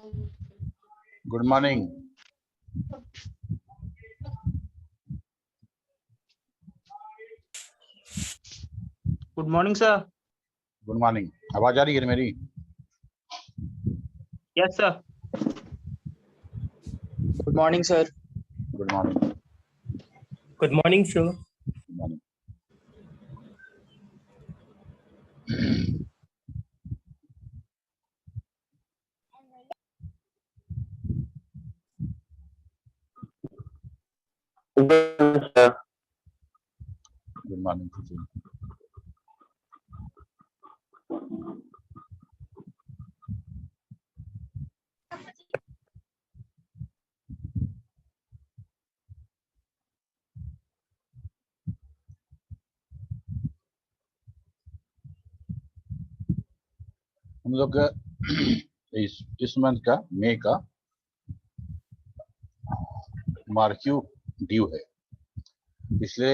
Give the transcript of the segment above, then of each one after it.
Good morning. Good morning sir. Good morning. आवाज आ रही है मेरी? Yes sir. Good morning sir. Good morning. Good morning sir. Good morning. Good morning. हम लोग इस मंथ का मई का मार्क्यू ड्यू है। पिछले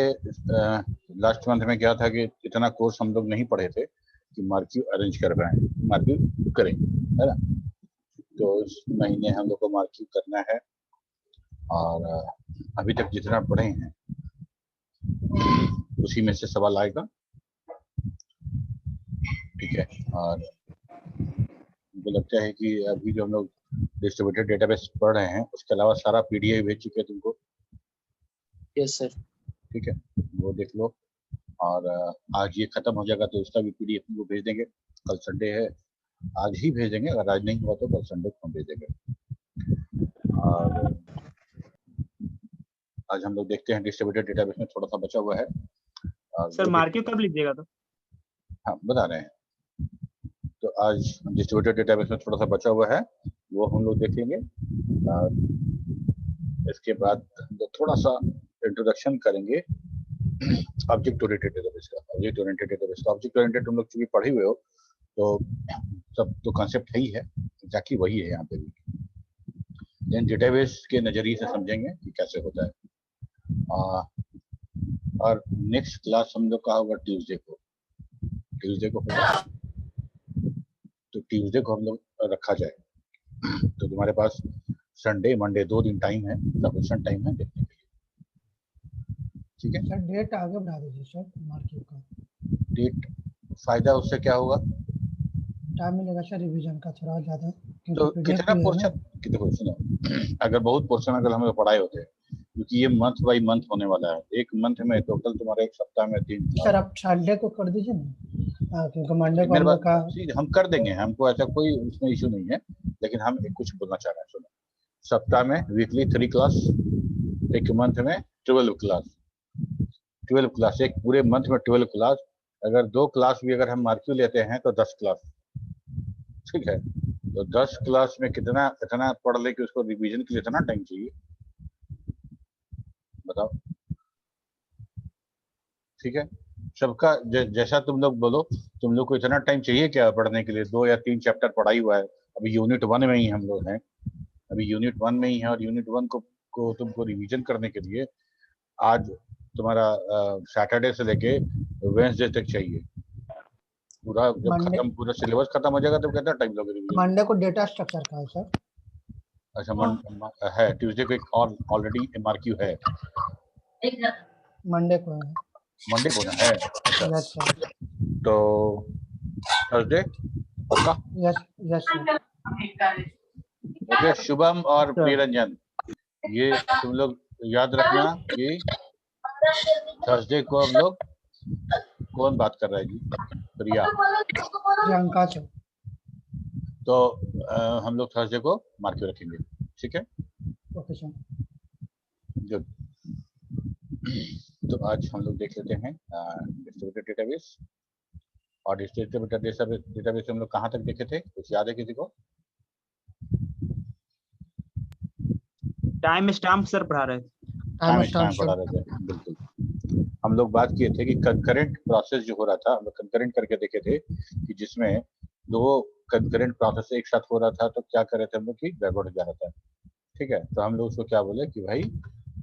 लास्ट मंथ में क्या था कि इतना कोर्स हम लोग नहीं पढ़े थे कि मार्क्यू अरेंज कर पाए, मार्क्यू करें, है ना। तो इस महीने हम लोग को मार्क्यू करना है और अभी तक जितना पढ़े हैं उसी में से सवाल आएगा, ठीक है। और मुझे लगता है कि अभी जो हम लोग डिस्ट्रीब्यूटेड डेटाबेस पढ़ रहे हैं उसके अलावा सारा पीडीएफ भेज चुके हैं तुमको। Yes sir. ठीक है, वो देख लो। और आज ये खत्म हो जाएगा तो उसका भी पीडीएफ तुमको भेज देंगे। कल संडे है, आज ही भेज देंगे, अगर आज नहीं हुआ तो कल संडे को हम भेज देंगे। और आज हम लोग देखते हैं डिस्ट्रीब्यूटेड डेटाबेस में थोड़ा सा बचा हुआ है। सर मार्क्यू कब लीजिएगा? तो हाँ बता रहे हैं। तो आज डिस्ट्रीब्यूटेड डेटाबेस में थोड़ा सा बचा हुआ है, वो हम लोग देखेंगे। और इसके बाद हम लोग थोड़ा सा इंट्रोडक्शन करेंगे ऑब्जेक्ट ओरिएंटेड डेटाबेस का। ऑब्जेक्ट ओरिएंटेड डेटाबेस का, ऑब्जेक्ट ओरिएंटेड तुम लोग चूंकि पढ़े हुए हो तो सब तो कॉन्सेप्ट है ही है, एग्जैक्टली वही है यहाँ पे भी। देन डेटाबेस के नजरिए से समझेंगे कि कैसे होता है। और नेक्स्ट क्लास हम लोग का होगा ट्यूसडे को। ट्यूसडे को होगा, तो ट्यूसडे को हम लोग रखा जाए। तो तुम्हारे पास संडे मंडे 2 दिन टाइम है, सफिशिएंट टाइम है देखने के लिए, ठीक है। सर डेट आगे बढ़ा दीजिए सर मार्क्यू का। डेट, फायदा उससे क्या होगा? टाइम मिलेगा सर रिवीजन का थोड़ा ज्यादा, तो क्योंकि कितना पोर्शन, देखो सुनो, अगर बहुत पोर्शन अगर हम लोग पढ़ाए होते हैं, क्योंकि ये मंथ बाई मंथ होने वाला है। एक मंथ में टोटल तुम्हारे एक सप्ताह में 3 सर आप संडे को कर दीजिए ना, क्योंकि मंडे को मेरे हम लोग का पास हम कर देंगे, हमको ऐसा कोई उसमें इशू नहीं है। लेकिन हम एक कुछ बोलना चाह रहे हैं, सुनो। सप्ताह में वीकली 3 क्लास, एक मंथ में 12 क्लास। 12 क्लास, एक पूरे मंथ में 12 क्लास। अगर 2 क्लास भी अगर हम मार्क्यू लेते हैं तो 10 क्लास, ठीक है। तो 10 क्लास में कितना इतना पढ़ ले कि उसको रिवीजन के लिए इतना टाइम चाहिए, बताओ, ठीक है। सबका जैसा तुम लोग बोलो, तुम लोग को इतना टाइम चाहिए क्या पढ़ने के लिए? 2 या 3 चैप्टर पढ़ाई हुआ है, अभी यूनिट 1 में ही हम लोग हैं, अभी यूनिट 1 में ही है। और यूनिट 1 को तुमको रिवीजन करने के लिए आज तुम्हारा सैटरडे से लेके वेडनेसडे तक चाहिए। पूरा जब खत्म, पूरा सिलेबस खत्म हो जाएगा तो कितना टाइम लगेगा रिवीजन? मंडे को डेटा स्ट्रक्चर का है सर। अच्छा, है ट्यूसडे को एक और ऑलरेडी एमआरक्यू है, मंडे को है। मंडे को ना है? अच्छा, यस सर। तो थर्सडे पक्का? Yes yes sir. Okay, Shubham और प्रियरंजन, ये तुम लोग याद रखना कि थर्सडे को हम लोग, कौन बात कर रहा है जी? प्रिया। प्रियंका सर। तो हम लोग थर्सडे को मार्क्यू रखेंगे, ठीक है। Okay sir. गुड। तो आज हम लोग देख लेते हैं डिस्ट्रीब्यूटेड डेटाबेस। और डिस्ट्रीब्यूटेड डेटाबेस हम लोग कहाँ तक देखे थे, कुछ याद है किसी को? टाइम स्टैम्प सर पढ़ा रहे थे। टाइम स्टैम्प पढ़ा रहे थे, बिल्कुल। हम लोग बात किए थे कि कंकरेंट प्रोसेस जो हो रहा था, हम लोग कंकरेंट करके देखे थे कि जिसमें 2 कंकरेंट प्रोसेस एक साथ हो रहा था तो क्या कर रहे थे हम लोग कि गड़बड़ हो जा रहा था, ठीक है। तो हम लोग उसको क्या बोले कि भाई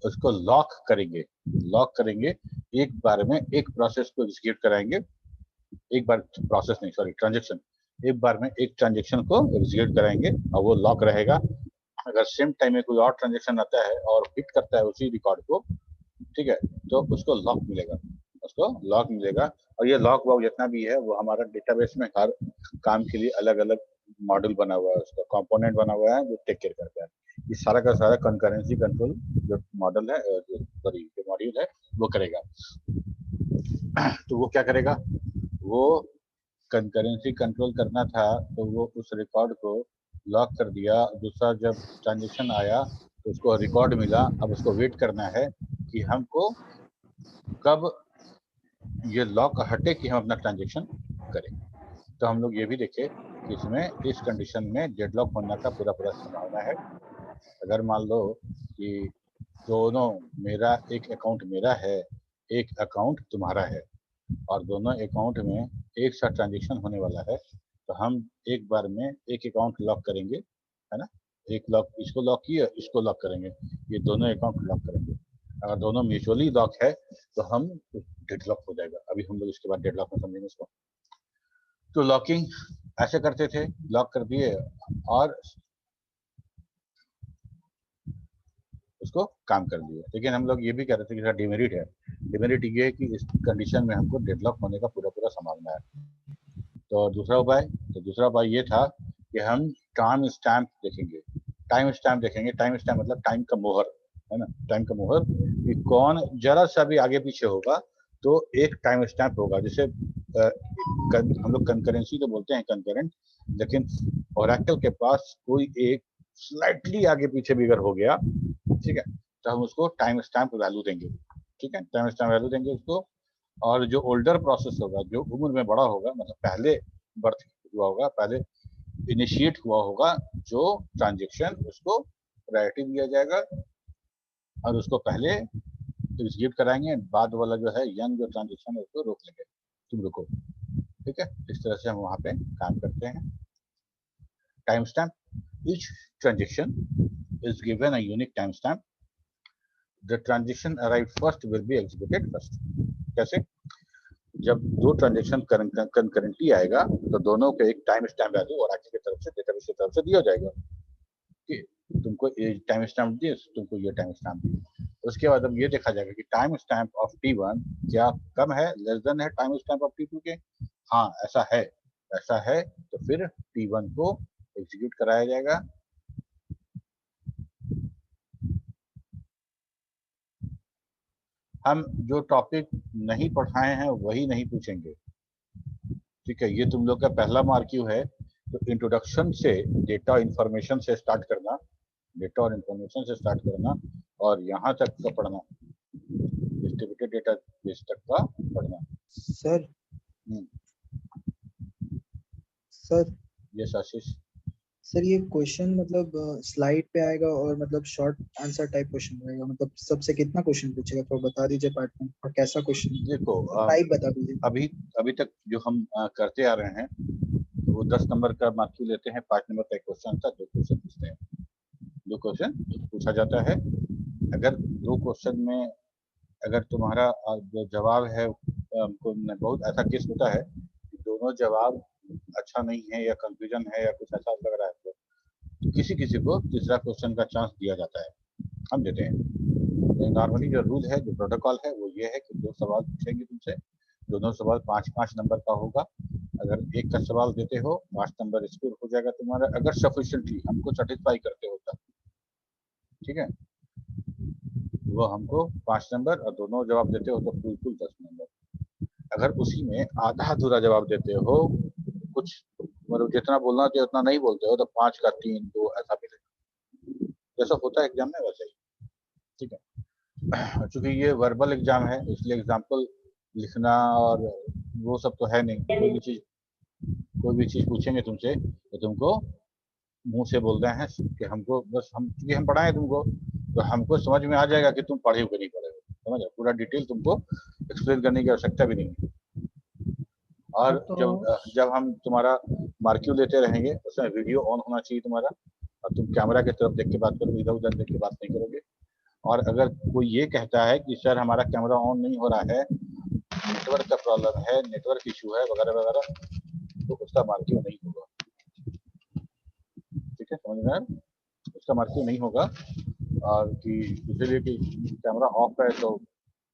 उसको लॉक करेंगे, लॉक करेंगे। एक बार में एक प्रोसेस को एग्जीक्यूट कराएंगे, एक बार प्रोसेस नहीं, सॉरी, ट्रांजेक्शन एक बार में एक ट्रांजेक्शन को एग्जीक्यूट कराएंगे और वो लॉक रहेगा। अगर सेम टाइम में कोई और ट्रांजेक्शन आता है और हिट करता है उसी रिकॉर्ड को, ठीक है, तो उसको लॉक मिलेगा, उसको लॉक मिलेगा। और ये लॉक वॉक जितना भी है वो हमारा डेटाबेस में हर काम के लिए अलग अलग मॉड्यूल बना हुआ है, उसका कंपोनेंट बना हुआ है जो टेक केयर करता है। ये सारा का सारा कंकरेंसी कंट्रोल जो मॉडल है, जो मॉड्यूल है वो करेगा। तो वो क्या करेगा, वो कंकरेंसी कंट्रोल करना था तो वो उस रिकॉर्ड को लॉक कर दिया। दूसरा जब ट्रांजेक्शन आया तो उसको रिकॉर्ड मिला, अब उसको वेट करना है कि हमको कब ये लॉक हटे कि हम अपना ट्रांजेक्शन करें। तो हम लोग ये भी देखे कि इसमें इस कंडीशन में डेडलॉक होने का पूरा पूरा संभावना है। अगर मान लो कि दोनों, मेरा एक अकाउंट मेरा है, एक अकाउंट तुम्हारा है और दोनों अकाउंट में एक साथ ट्रांजेक्शन होने वाला है, तो हम एक बार में एक अकाउंट लॉक करेंगे, है ना। एक लॉक, इसको लॉक किया, इसको लॉक करेंगे, ये दोनों अकाउंट लॉक करेंगे। अगर दोनों म्यूचुअली लॉक है तो हम डेडलॉक हो जाएगा। अभी हम लोग इसके बाद डेडलॉक में समझेंगे इसको। तो लॉकिंग ऐसे करते थे, लॉक कर दिए और उसको काम कर दिए। लेकिन हम लोग ये भी कह रहे थे कि इसका डिमेरिट है। डिमेरिट ये है कि इस कंडीशन में हमको डेडलॉक होने का पूरा पूरा संभावना है। तो दूसरा उपाय ये था कि हम टाइम स्टैम्प देखेंगे। टाइम स्टैम्प देखेंगे, टाइम स्टैम्प मतलब टाइम का मोहर, है ना, टाइम का मोहर, कि कौन जरा सा भी आगे पीछे होगा तो एक टाइम स्टैम्प होगा। जैसे हम लोग कंकरेंसी तो बोलते हैं कंकरेंट, लेकिन ओरेकल के पास कोई एक स्लाइटली आगे पीछे भी अगर हो गया, ठीक है, तो हम उसको टाइम स्टैम्प वैल्यू देंगे। ठीक है, टाइम स्टैम्प वैल्यू देंगे उसको। और जो ओल्डर प्रोसेस होगा, जो उम्र में बड़ा होगा, मतलब पहले बर्थ हुआ होगा, पहले इनिशिएट हुआ होगा जो ट्रांजेक्शन, उसको प्रायोरिटी दिया जाएगा और उसको पहले एग्जीक्यूट कराएंगे। बाद वाला जो है यंग जो ट्रांजेक्शन है उसको रोक लेंगे, तुम रुको। ठीक है, इस तरह से हम वहाँ पे काम करते हैं। Time stamp, each transaction is given a unique timestamp. The transaction arrived first will be executed first. कैसे? जब दो ट्रांजेक्शन कंकरेंटली आएगा तो दोनों के एक टाइम स्टैम्प वैल्यू और आगे की तरफ से डेटाबेस की तरफ से दिया जाएगा कि तुमको ये टाइम स्टैम्प दिए, तुमको ये टाइम स्टैम्प दिए। उसके बाद अब ये देखा जाएगा कि टाइम स्टैम्प ऑफ T1 क्या कम है, लेस देन है टाइम स्टैम्प ऑफ T2 के। हाँ ऐसा है तो फिर T1 को एग्जीक्यूट कराया जाएगा। हम जो टॉपिक नहीं पढ़ाए हैं वही नहीं पूछेंगे, ठीक है। ये तुम लोग का पहला मार्क्यू है, तो इंट्रोडक्शन से डेटा इंफॉर्मेशन से स्टार्ट करना, डेटा और इंफॉर्मेशन से स्टार्ट करना और यहाँ तक का पढ़ना, डिस्ट्रीब्यूटेड डेटा बेस तक का पढ़ना। सर सर यस आशीष। सर ये क्वेश्चन मतलब स्लाइड पे आएगा और मतलब शॉर्ट आंसर टाइप क्वेश्चन रहेगा, मतलब सबसे कितना क्वेश्चन पूछेगा तो बता दीजिए पार्ट में, और कैसा क्वेश्चन देखो टाइप बता दीजिए। अभी तक जो हम करते आ रहे हैं तो वो 10 नंबर का मार्क्यू लेते हैं, 5 नंबर का एक क्वेश्चन था, 2 क्वेश्चन पूछते हैं, 2 क्वेश्चन पूछा जाता है। अगर 2 क्वेश्चन में अगर तुम्हारा जो जवाब है, बहुत ऐसा केस होता है कि दोनों जवाब अच्छा नहीं है या कंफ्यूजन है या कुछ ऐसा लग रहा है तो किसी को तीसरा क्वेश्चन का चांस दिया जाता है, हम देते हैं। नॉर्मली जो रूल है, जो प्रोटोकॉल है वो ये है कि 2 सवाल पूछेंगे तुमसे, दोनों सवाल 5-5 नंबर का होगा। अगर एक का सवाल देते हो 5 नंबर स्कोर हो जाएगा तुम्हारा, अगर सफिशिएंटली हमको सेटिस्फाई करते हो तब, ठीक है, वो हमको 5 नंबर, और दोनों जवाब देते हो तो कुल 10 नंबर। अगर उसी में आधा अधूरा जवाब देते हो, कुछ मतलब जितना बोलना चाहिए उतना नहीं बोलते हो, तो 5 का 3, 2 ऐसा मिलेगा, जैसा होता है एग्जाम में वैसे ही, ठीक है। चूंकि ये वर्बल एग्जाम है इसलिए एग्जाम्पल लिखना और वो सब तो है नहीं। कोई भी चीज पूछेंगे तुमसे तो तुमको मुंह से बोल रहे हैं कि हमको बस क्योंकि हम पढ़ाएं तुमको, तो हमको समझ में आ जाएगा कि तुम पढ़े हो कि नहीं पढ़े हो, समझ, पूरा डिटेल तुमको एक्सप्लेन करने की आवश्यकता भी नहीं है। और जब हम तुम्हारा मार्क्यू लेते रहेंगे उसमें वीडियो ऑन होना चाहिए तुम्हारा, और तुम कैमरा की तरफ देख के बात करोगे, इधर उधर देख के बात नहीं करोगे। और अगर कोई ये कहता है कि सर हमारा कैमरा ऑन नहीं हो रहा है, नेटवर्क का प्रॉब्लम है, नेटवर्क इशू है वगैरह वगैरह, तो उसका मार्किंग नहीं होगा। ठीक है, समझ में आया? उसका मार्किंग नहीं होगा। और कि इसलिए कि कैमरा ऑफ है तो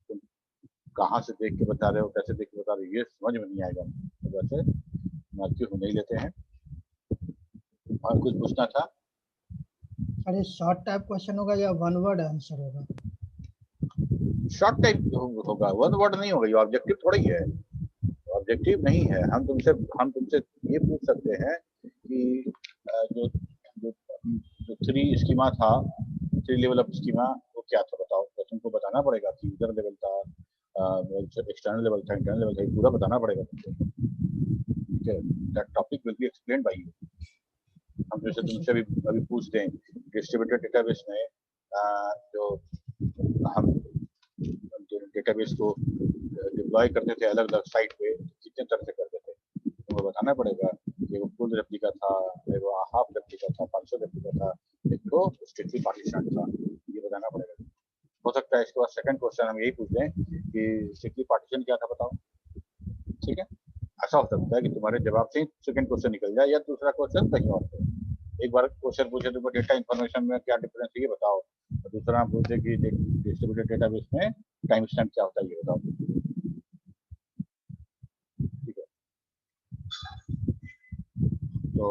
तुम कहाँ से देख के बता रहे हो, कैसे देख के बता रहे हो, ये समझ में नहीं आएगा। तो वैसे मार्किंग हो नहीं लेते हैं। और कुछ पूछना था? अरे शॉर्ट टाइप क्वेश्चन होगा या वन वर्ड आंसर होगा? शॉर्ट टाइप होगा, वन वर्ड नहीं होगा। ये ऑब्जेक्टिव थोड़ा ही है, ऑब्जेक्टिव नहीं है। हम तुमसे ये पूछ सकते हैं कि जो जो जो थ्री स्कीमा था, थ्री लेवल ऑफ स्कीमा, वो क्या था बताओ। तो तुमको बताना पड़ेगा कि यूजर लेवल था, एक्सटर्नल लेवल था, इंटरनल लेवल था, पूरा बताना पड़ेगा तुमको। ठीक है, that topic will be explained bye you. हम जैसे तुमसे अभी पूछते हैं डिस्ट्रीब्यूटेड डेटाबेस में जो हम डेटाबेस को डिप्लॉय करते थे अलग अलग साइट पे, कितने तरह से करते थे, तुमको बताना पड़ेगा। एक फुल रेप्लिका था, एक हाफ रेप्लिका था, 500 रेप्लिका था, एक तो स्ट्रिक्टली पार्टीशन था, ये बताना पड़ेगा। हो सकता है इसके बाद सेकंड क्वेश्चन हम यही पूछ लें कि स्ट्रिक्टली पार्टीशन क्या था बताओ। ठीक है, ऐसा हो सकता है कि तुम्हारे जवाब से सेकंड क्वेश्चन निकल जाए या दूसरा क्वेश्चन कहीं और हो। एक बार क्वेश्चन पूछे तो डेटा इंफॉर्मेशन में क्या डिफरेंस है ये बताओ, और दूसरा हम पूछे कि डिस्ट्रीब्यूटेड डेटाबेस में टाइम स्टैम्प क्या होता है ये बताओ। ठीक है, तो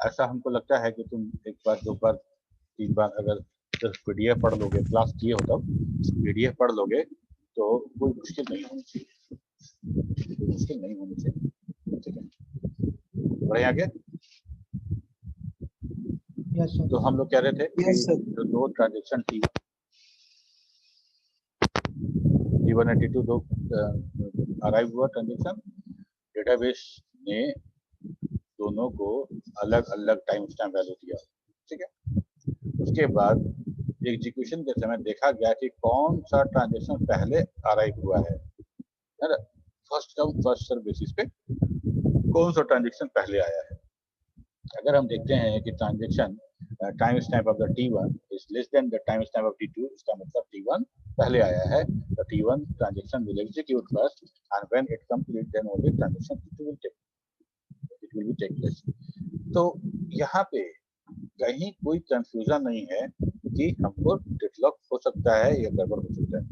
ऐसा हमको लगता है कि तुम एक बार, दो बार, तीन बार अगर सिर्फ पीडीएफ पढ़ लोगे, क्लास किए हो तब पीडीएफ पढ़ लोगे तो कोई मुश्किल नहीं होनी चाहिए, कोई मुश्किल नहीं होनी चाहिए। ठीक है, बढ़े आगे। Yes sir. तो हम लोग कह रहे थे कि Yes, sir. जो दो ट्रांजेक्शन T1 और T2 दो अराइव हुआ ट्रांजेक्शन, डेटाबेस ने दोनों को अलग अलग टाइम स्टैम्प वैल्यू दिया। ठीक है, उसके बाद एग्जीक्यूशन के समय देखा गया कि कौन सा ट्रांजेक्शन पहले अराइव हुआ है ना, first come first serve basis पे कौन सा ट्रांजेक्शन पहले आया है। अगर हम देखते हैं कि transaction time stamp of the T1 is less than the time stamp of T2, इसका मतलब T1 पहले आया है, तो T1 transaction will execute first and when it complete then only transaction T2 will take place. तो यहाँ पे कहीं कोई कंफ्यूजन नहीं है कि हमको डेडलॉक हो सकता है या गड़बड़ हो सकता है।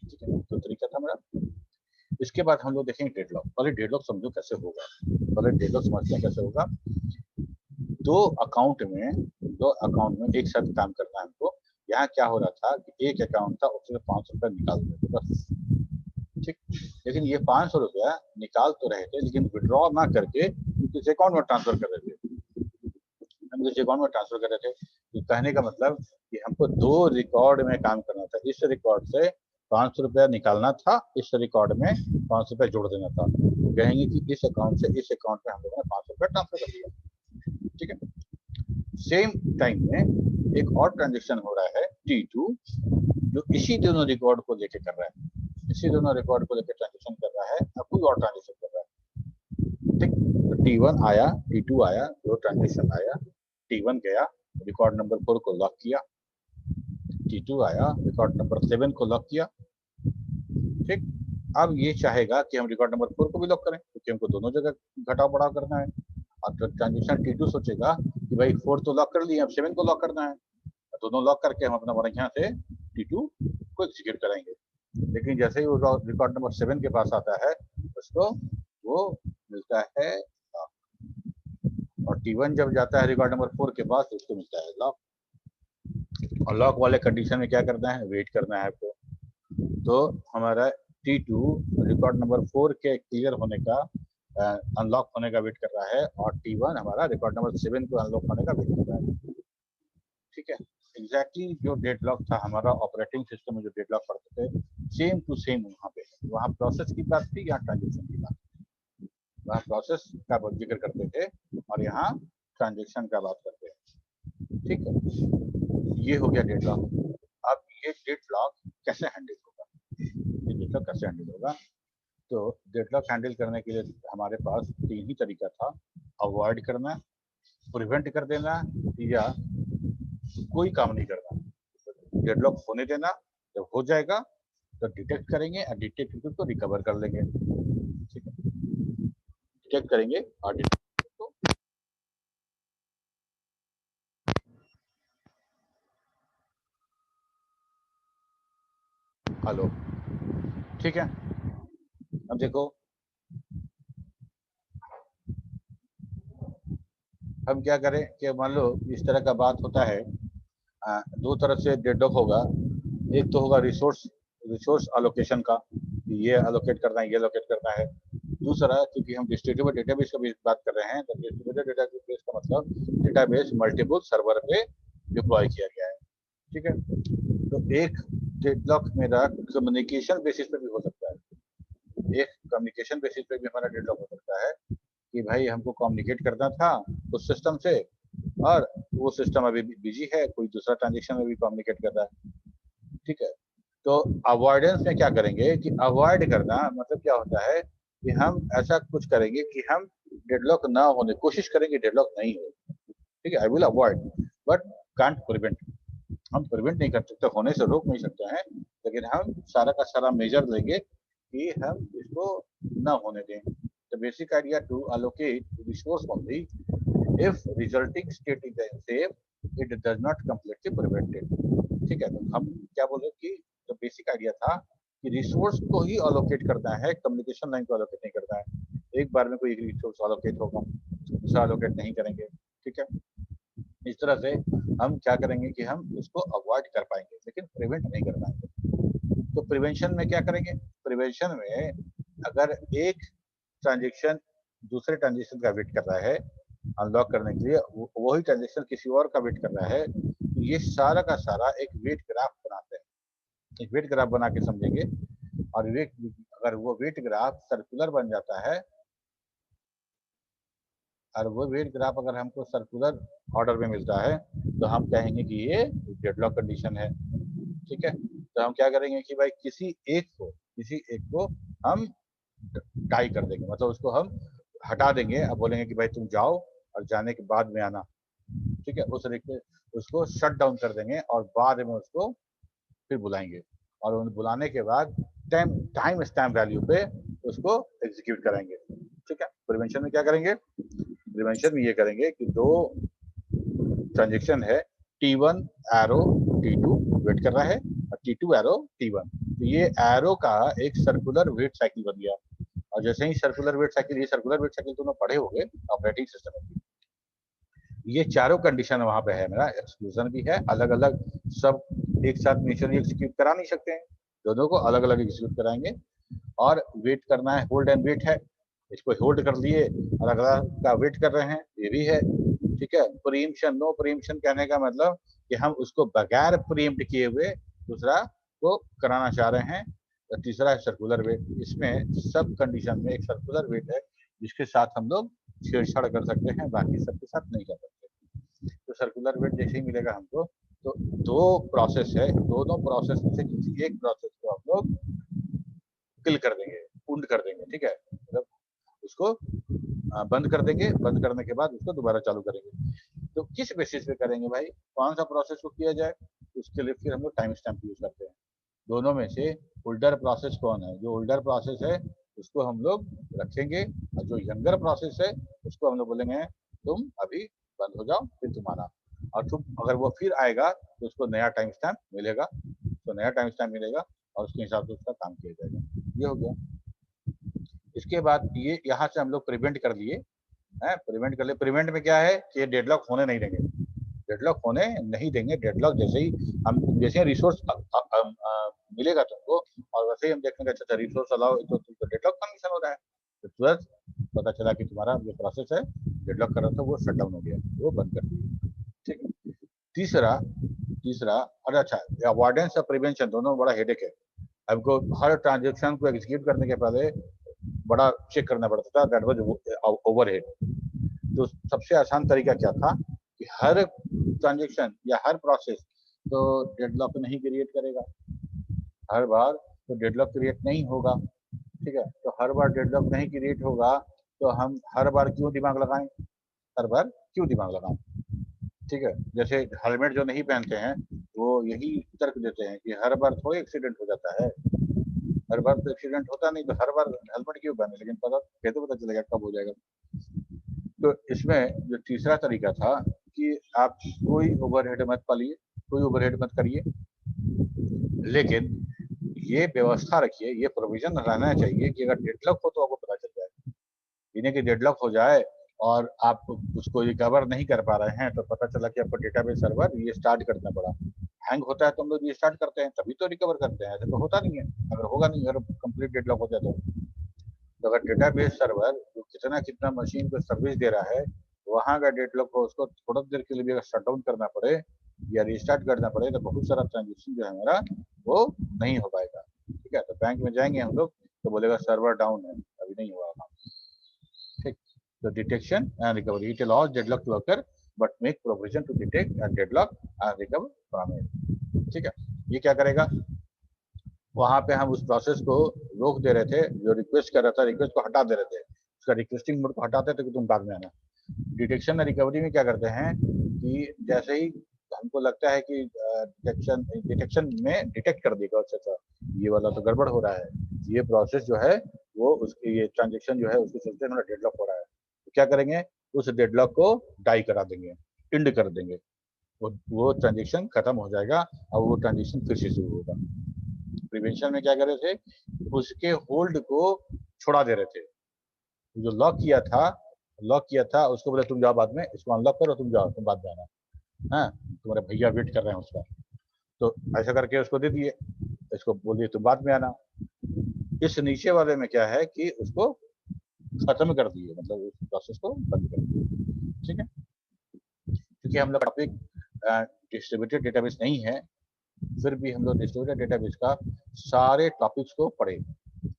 ठीक है, तो तरीका था मेरा। इसके बाद हम लोग देखेंगे डेडलॉक। पहले डेडलॉक समझो कैसे होगा, पहले डेडलॉक समझते हैं कैसे होगा। दो अकाउंट में एक साथ काम करना है हमको। यहाँ क्या हो रहा था कि एक अकाउंट था, उसमें 500 रुपया निकाल रहे थे बस। ठीक, लेकिन ये 500 रुपया निकाल तो रहे थे लेकिन विड्रॉ ना करके किसी अकाउंट में ट्रांसफर कर रहे थे, हम किसी अकाउंट में ट्रांसफर कर रहे थे। तो कहने का मतलब कि हमको दो रिकॉर्ड में काम करना था। इस रिकॉर्ड से 500 रुपया निकालना था, इस रिकॉर्ड में 500 रुपया जोड़ देना था। तो कहेंगे कि इस अकाउंट से इस अकाउंट में हम लोगों ने 500 रुपया ट्रांसफर कर दिया। ठीक है, सेम टाइम में एक और ट्रांजेक्शन हो रहा है T2, जो इसी दोनों रिकॉर्ड को लेके कर रहा है, इसी दोनों रिकॉर्ड को लेकर ट्रांजेक्शन कर रहा है, अब कोई और ट्रांजेक्शन कर रहा है। ठीक, तो T1 आया, T2 आया, दो ट्रांजेक्शन आया, T1 गया रिकॉर्ड नंबर 4 को लॉक किया, T2 आया रिकॉर्ड नंबर 7 को लॉक किया। ठीक, अब ये चाहेगा कि हम रिकॉर्ड नंबर 4 को भी लॉक करें क्योंकि हमको दोनों जगह घटाव बढ़ाव करना है। और ट्रांजेक्शन T2 सोचेगा कि भाई 4 तो लॉक कर लिए, अब 7 को लॉक करना है, दोनों लॉक करके हम अपना बढ़िया से T2 को एग्जीक्यूट कराएंगे। लेकिन जैसे ही वो रिकॉर्ड नंबर 7 के पास आता है उसको वो मिलता है लॉक, और T1 जब जाता है रिकॉर्ड नंबर 4 के पास तो उसको मिलता है लॉक। और लॉक वाले कंडीशन में क्या करना है, वेट करना है आपको। तो हमारा T2 रिकॉर्ड नंबर 4 के क्लियर होने का, अनलॉक होने का वेट कर रहा है, और T1 हमारा रिकॉर्ड नंबर 7 को अनलॉक होने का वेट कर रहा है। ठीक है, एग्जैक्टली जो डेडलॉक था हमारा ऑपरेटिंग सिस्टम में, जो डेडलॉक पढ़ते थे सेम टू सेम वहाँ पे, वहाँ प्रोसेस की बात थी, यहाँ ट्रांजेक्शन की बात थी। वहाँ प्रोसेस का जिक्र करते थे और यहाँ ट्रांजेक्शन का बात करते हैं। ठीक है, ये हो गया डेडलॉक। अब ये डेडलॉक कैसे हैंडल होगा, ये डेडलॉक कैसे हैंडल होगा? तो डेडलॉक हैंडल करने के लिए हमारे पास तीन ही तरीका था, अवॉइड करना, प्रिवेंट कर देना, या कोई काम नहीं करना। डेडलॉक होने देना, जब हो जाएगा तो डिटेक्ट करेंगे और डिटेक्ट करके उसको रिकवर कर लेंगे। ठीक है, चेक करेंगे ऑडिट को। हेलो, ठीक है। अब देखो हम क्या करें कि मान लो इस तरह का बात होता है, दो तरफ से डेडलॉक होगा। एक तो होगा रिसोर्स अलोकेशन का, ये अलोकेट करना है, ये अलोकेट करना है। दूसरा, क्योंकि हम डिस्ट्रीब्यूटेड डेटाबेस की बात कर रहे हैं, तो डिस्ट्रीब्यूटेड डेटाबेस का मतलब डेटाबेस मल्टीपल सर्वर पे डिप्लॉय किया गया है, ठीक है। तो एक डेडलॉक मेरा कम्युनिकेशन बेसिस पे भी हो सकता है, एक कम्युनिकेशन बेसिस पे भी हमारा डेडलॉक हो सकता है कि भाई हमको कम्युनिकेट करना था उस सिस्टम से, और वो सिस्टम अभी बिजी है, कोई दूसरा ट्रांजेक्शन में भी कम्युनिकेट कर रहा है, ठीक है। तो अवॉइडेंस में क्या करेंगे कि अवॉइड करना मतलब क्या होता है कि हम ऐसा कुछ करेंगे कि हम डेडलॉक ना होने कोशिश करेंगे, डेडलॉक नहीं हो, ठीक है। I will avoid but can't prevent, हम प्रिवेंट नहीं कर सकते, होने से रोक नहीं सकते हैं, लेकिन हम सारा का सारा मेजर लेंगे कि हम इसको ना होने दें। The basic idea to allocate resource only if resulting state is safe, it does not completely prevent it, ठीक है। तो हम क्या बोले कि जो बेसिक आइडिया था कि रिसोर्स को ही अलोकेट करना है, कम्युनिकेशन लाइन को अलोकेट नहीं करना है। एक बार में कोई एक रिसोर्स अलोकेट होगा, दूसरा अलोकेट नहीं करेंगे, ठीक है। इस तरह से हम क्या करेंगे कि हम उसको अवॉइड कर पाएंगे, लेकिन प्रिवेंट नहीं कर पाएंगे। तो प्रिवेंशन में क्या करेंगे, प्रिवेंशन में अगर एक ट्रांजेक्शन दूसरे ट्रांजेक्शन का वेट कर रहा है अनलॉक करने के लिए, वही ट्रांजेक्शन किसी और का वेट कर रहा है, तो ये सारा का सारा एक वेट ग्राफ बनाते हैं, एक वेट ग्राफ बना के समझेंगे। और वेट, अगर वो वेट ग्राफ सर्कुलर बन जाता है, और वो वेट ग्राफ अगर हमको सर्कुलर ऑर्डर में मिलता है, तो हम कहेंगे कि ये डेडलॉक कंडीशन है, ठीक है। तो हम क्या करेंगे कि भाई किसी एक को हम टाई कर देंगे, मतलब उसको हम हटा देंगे, अब बोलेंगे कि भाई तुम जाओ और जाने के बाद में आना, ठीक है। उस तरीके उसको शट डाउन कर देंगे और बाद में उसको फिर बुलाएंगे, और उन्हें बुलाने के बाद टाइम स्टैम्प वैल्यू पे उसको एग्जीक्यूट करेंगे, ठीक है। प्रिवेंशन में क्या करेंगे, प्रिवेंशन में ये करेंगे कि दो ट्रांजेक्शन है, T1 एरो T2 वेट कर रहा है और T2 एरो T1, तो ये एरो का एक सर्कुलर वेट साइकिल बन गया। और जैसे ही सर्कुलर वेट साइकिल, ये सर्कुलर वेट साइकिल तुमने पढ़े होंगे ऑपरेटिंग सिस्टम में, ये चारों कंडीशन वहां पे है, मेरा एक्सक्लूजन भी है, अलग अलग सब एक साथ म्यूचुअली एग्जीक्यूट करा नहीं सकते हैं, दोनों को अलग अलग एग्जीक्यूट कराएंगे। और वेट करना है, होल्ड एंड वेट है, इसको होल्ड कर लिए और अगला का वेट कर रहे हैं, ये भी है, ठीक है। प्रीएम्पशन, नो प्रीएम्पशन कहने का मतलब कि हम उसको बगैर प्रीएम्प्ट किए हुए दूसरा को कराना चाह रहे हैं। तो तीसरा है सर्कुलर वेट, इसमें सब कंडीशन में एक सर्कुलर वेट है जिसके साथ हम लोग छेड़छाड़ कर सकते हैं, बाकी सबके साथ नहीं कर सकते। तो सर्कुलर वेट जैसे ही मिलेगा हमको, तो दो प्रोसेस है, दोनों प्रोसेस में से किसी एक प्रोसेस को हम लोग किल कर देंगे, उंड कर देंगे, ठीक है। मतलब उसको बंद कर देंगे, बंद करने के बाद उसको दोबारा चालू करेंगे। तो किस बेसिस पे करेंगे भाई, कौन सा प्रोसेस को किया जाए, उसके लिए फिर हम लोग टाइम स्टैम्प यूज करते हैं। दोनों में से ओल्डर प्रोसेस कौन है, जो ओल्डर प्रोसेस है उसको हम लोग रखेंगे, और जो यंगर प्रोसेस है उसको हम लोग बोलेंगे तुम अभी बंद हो जाओ, फिर तुम आना, और तुम अगर वो फिर आएगा तो उसको नया टाइम स्टैम्प मिलेगा, तो नया टाइम स्टैम्प मिलेगा और उसके हिसाब से उसका काम किया जाएगा। ये हो गया। इसके बाद ये यहाँ से हम लोग प्रिवेंट कर लिए हैं, प्रिवेंट कर लिए। प्रिवेंट में क्या है कि ये डेडलॉक होने नहीं देंगे, डेडलॉक होने नहीं देंगे। डेडलॉक जैसे ही हम, जैसे रिसोर्स मिलेगा तुमको, और वैसे ही हम देखेंगे अच्छा रिसोर्स अलाउ, तो डेडलॉक कंडीशन हो रहा है, तो तुरंत पता चला कि तुम्हारा जो प्रोसेस है डेडलॉक कर रहा था वो शट डाउन हो गया, वो बंद कर दिया, ठीक है। तीसरा तीसरा और अच्छा, अवॉइडेंस और प्रिवेंशन दोनों बड़ा हेडेक है। हमको हर ट्रांजेक्शन को एग्जीक्यूट करने के पहले बड़ा चेक करना पड़ता था, दैट वाज ओवरहेड। तो सबसे आसान तरीका क्या था कि हर ट्रांजेक्शन या हर प्रोसेस तो डेडलॉक नहीं क्रिएट करेगा, हर बार तो डेडलॉक क्रिएट नहीं होगा, ठीक है। तो हर बार डेडलॉक नहीं क्रिएट होगा, तो हम हर बार क्यों दिमाग लगाएं, हर बार क्यों दिमाग लगाएं, ठीक है। जैसे हेलमेट जो नहीं पहनते हैं वो यही तर्क देते हैं कि हर बार थोड़ी एक्सीडेंट हो जाता है, हर बार तो एक्सीडेंट होता नहीं, तो हर बार हेलमेट क्यों पहने, लेकिन पता कैसे पता चलेगा कब हो जाएगा। तो इसमें जो तीसरा तरीका था कि आप कोई ओवरहेड मत पालिए, कोई ओवरहेड मत करिए, लेकिन ये व्यवस्था रखिए, ये प्रोविजन रहना चाहिए कि अगर डेडलॉक हो तो आपको पता चल जाए। इन्हें कि डेडलॉक हो जाए और आप उसको रिकवर नहीं कर पा रहे हैं, तो पता चला कि आपको डेटाबेस सर्वर ये स्टार्ट करना पड़ा। हैंग होता है तो हम लोग ये स्टार्ट करते हैं, तभी तो रिकवर करते हैं, ऐसे तो होता नहीं है। अगर होगा नहीं, अगर कंप्लीट डेडलॉक हो जाए तो अगर डेटाबेस सर्वर जो कितना मशीन को सर्विस दे रहा है, वहां का डेडलॉक हो, उसको थोड़ा देर के लिए भी अगर शट डाउन करना पड़े या रिस्टार्ट करना पड़े, तो बहुत सारा ट्रांजेक्शन जो है हमारा वो नहीं हो पाएगा। ठीक है, तो बैंक में जाएंगे हम लोग तो बोलेगा सर्वर डाउन है, अभी नहीं हुआ काम। ठीक, तो detection and recovery, it allows deadlock to occur but make provision to detect and deadlock and recover from it। ठीक है, ये क्या करेगा, वहां पे हम उस प्रोसेस को रोक दे रहे थे, जो रिक्वेस्ट कर रहा था रिक्वेस्ट को हटा दे रहे थे, उसका रिक्वेस्टिंग मोड को हटाते थे कि तुम बाद में आना। डिटेक्शन और रिकवरी में क्या करते हैं कि जैसे ही हमको लगता है कि डिटेक्शन में डिटेक्ट कर देगा, अच्छा ये वाला तो गड़बड़ हो रहा है, ये प्रोसेस जो है वो उसकी ये ट्रांजेक्शन जो है उसको सोचते हैं डेडलॉक हो रहा है, तो क्या करेंगे, उस डेडलॉक को डाई करा देंगे, एंड कर देंगे, वो ट्रांजेक्शन खत्म हो जाएगा और वो ट्रांजेक्शन फिर से शुरू होगा। प्रिवेंशन में क्या कर रहे थे, उसके होल्ड को छोड़ा दे रहे थे, जो लॉक किया था उसको बोले तुम जाओ बाद में, इसको अनलॉक करो, तुम जाओ, तुम बाद में आना, हाँ तुम्हारे भैया वेट कर रहे हैं उसका, तो ऐसा करके उसको दे दिए, इसको बोल दिए तुम बाद में आना। इस नीचे वाले में क्या है कि उसको खत्म कर दिए, मतलब उस प्रोसेस को बंद कर दिए। ठीक है, क्योंकि हम लोग टॉपिक डिस्ट्रीब्यूटेड डेटाबेस नहीं है, फिर भी हम लोग डिस्ट्रीब्यूटेड डेटाबेस का सारे टॉपिक्स को पढ़े।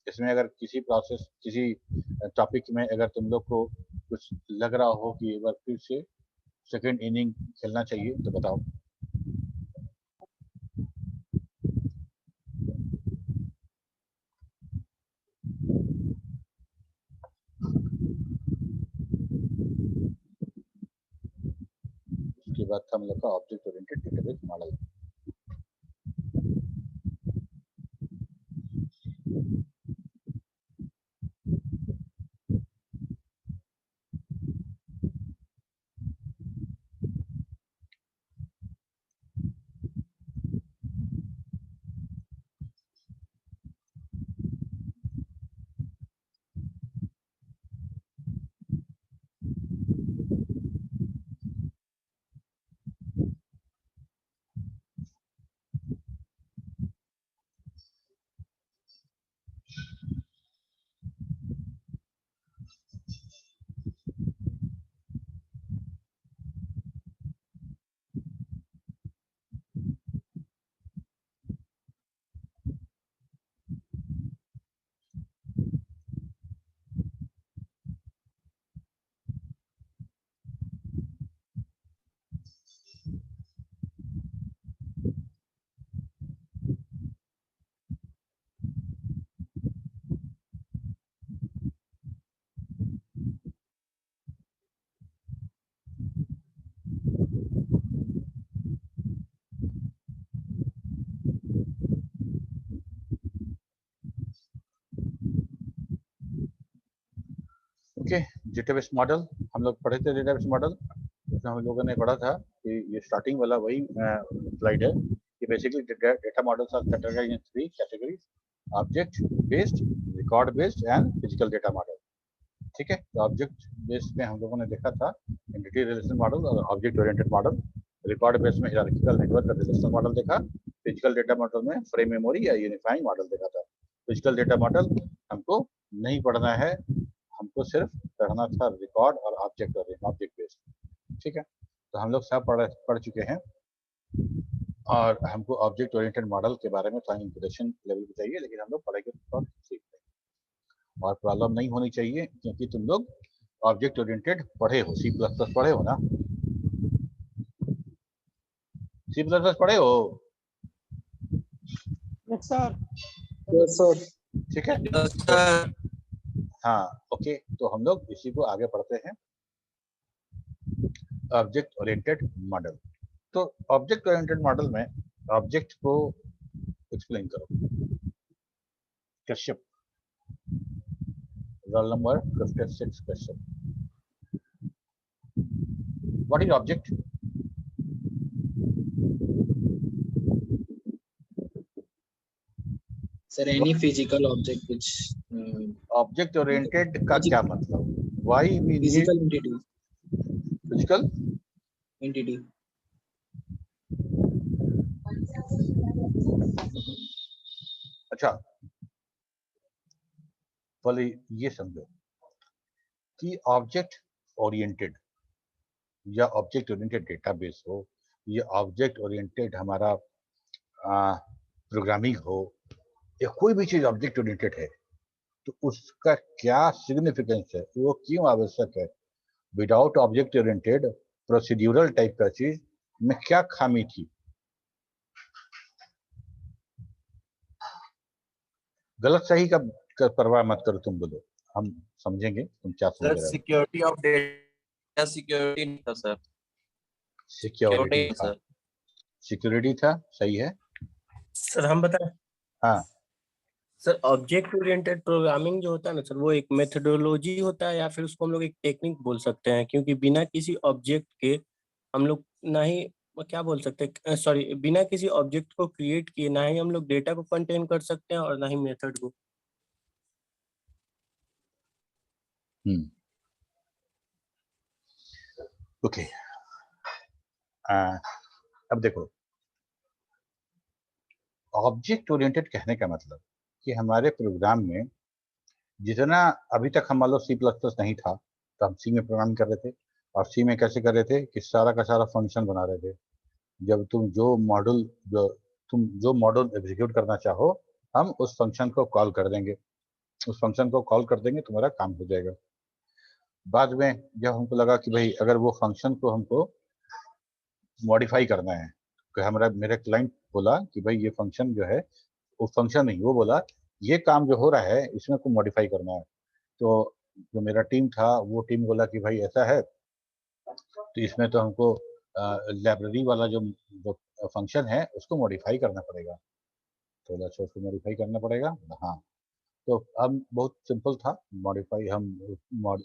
इसमें अगर किसी टॉपिक में अगर तुम लोग को कुछ लग रहा हो कि एक बार फिर से सेकेंड इनिंग खेलना चाहिए तो बताओ। उसके बाद हम लोग का object oriented database model. Okay, database model हम लोग पढ़े थे। डेटाबेस मॉडल उसमें हम लोगों ने पढ़ा था कि ये स्टार्टिंग वाला वही स्लाइड है कि basically data models are categorised in 3 categories, object based, record based and physical data model. ठीक है, तो ऑब्जेक्ट बेस्ड में हम लोगों ने देखा था एंटिटी रिलेशन मॉडल और object oriented model. Record based में हायरार्किकल नेटवर्क और रिलेशनल मॉडल देखा। फिजिकल डेटा मॉडल में फ्रेम मेमोरी या यूनिफाइंग मॉडल देखा था। फिजिकल डेटा मॉडल हमको नहीं पढ़ना है, हमको सिर्फ पढ़ना था रिकॉर्ड और ऑब्जेक्ट बेस्ड। ठीक है, तो हम लोग सब पढ़ चुके हैं और हमको ऑब्जेक्ट ओरिएंटेड मॉडल के बारे में थोड़ा इंट्रोडक्शन लेवल पे चाहिए, लेकिन हम लोग पढ़ेंगे तो सीख लेंगे और प्रॉब्लम नहीं होनी चाहिए, क्योंकि तुम लोग ऑब्जेक्ट ओरिएंटेड पढ़े हो, C++ पढ़े हो ना, C++ पढ़े हो? Yes sir. Yes sir. ठीक है, तो हाँ ओके, तो हम लोग इसी को आगे पढ़ते हैं, ऑब्जेक्ट ओरिएंटेड मॉडल। तो ऑब्जेक्ट ओरिएंटेड मॉडल में ऑब्जेक्ट को एक्सप्लेन करो। Kashyap. Roll number 56, Kashyap. What is object? Sir, any physical object which Object oriented का क्या मतलब? Why we need physical entity. physical? Entity. अच्छा, पहले ये समझो कि ऑब्जेक्ट ओरिएंटेड या ऑब्जेक्ट ओरिएंटेड डेटाबेस हो या ऑब्जेक्ट ओरिएंटेड हमारा प्रोग्रामिंग हो या कोई भी चीज ऑब्जेक्ट ओरिएंटेड है तो उसका क्या सिग्निफिकेंस है, वो क्यों आवश्यक है? Without object oriented procedural type का चीज में क्या खामी थी? गलत सही का परवाह मत करो, तुम बोलो, हम समझेंगे तुम क्या समझ रहे हो। सिक्योरिटी ऑफ डेटा सिक्योरिटी नहीं था सर। सिक्योरिटी था, सिक्योरिटी था, सही है सर। हम बताएं? हाँ सर, ऑब्जेक्ट ओरिएंटेड प्रोग्रामिंग जो होता है ना सर, वो एक मेथोडोलॉजी होता है या फिर उसको हम लोग एक टेक्निक बोल सकते हैं, क्योंकि बिना किसी ऑब्जेक्ट के हम लोग ना ही क्या बोल सकते हैं, सॉरी, बिना किसी ऑब्जेक्ट को क्रिएट किए ना ही हम लोग डेटा को कंटेन कर सकते हैं और ना ही मेथड को। ओके। अब देखो, ऑब्जेक्ट ओरिएंटेड कहने का मतलब कि हमारे प्रोग्राम में जितना अभी तक हम मान लो C++ नहीं था तो हम C में प्रोग्रामिंग कर रहे थे, और C में कैसे कर रहे थे कि सारा का सारा फंक्शन बना रहे थे। जब तुम जो मॉड्यूल एग्जीक्यूट करना चाहो हम उस फंक्शन को कॉल कर देंगे, उस फंक्शन को कॉल कर देंगे, तुम्हारा काम हो जाएगा। बाद में जब हमको लगा कि भाई अगर वो फंक्शन को हमको मॉडिफाई करना है, तो मेरा क्लाइंट बोला कि भाई ये फंक्शन जो है, वो फंक्शन नहीं, वो बोला ये काम जो हो रहा है इसमें को मॉडिफाई करना है। तो जो मेरा टीम था वो टीम बोला कि भाई ऐसा है तो इसमें तो हमको लाइब्रेरी वाला जो फंक्शन है उसको मॉडिफाई करना पड़ेगा। तो बोला अच्छा उसको मॉडिफाई करना पड़ेगा, हाँ। तो अब बहुत सिंपल था, मॉडिफाई हम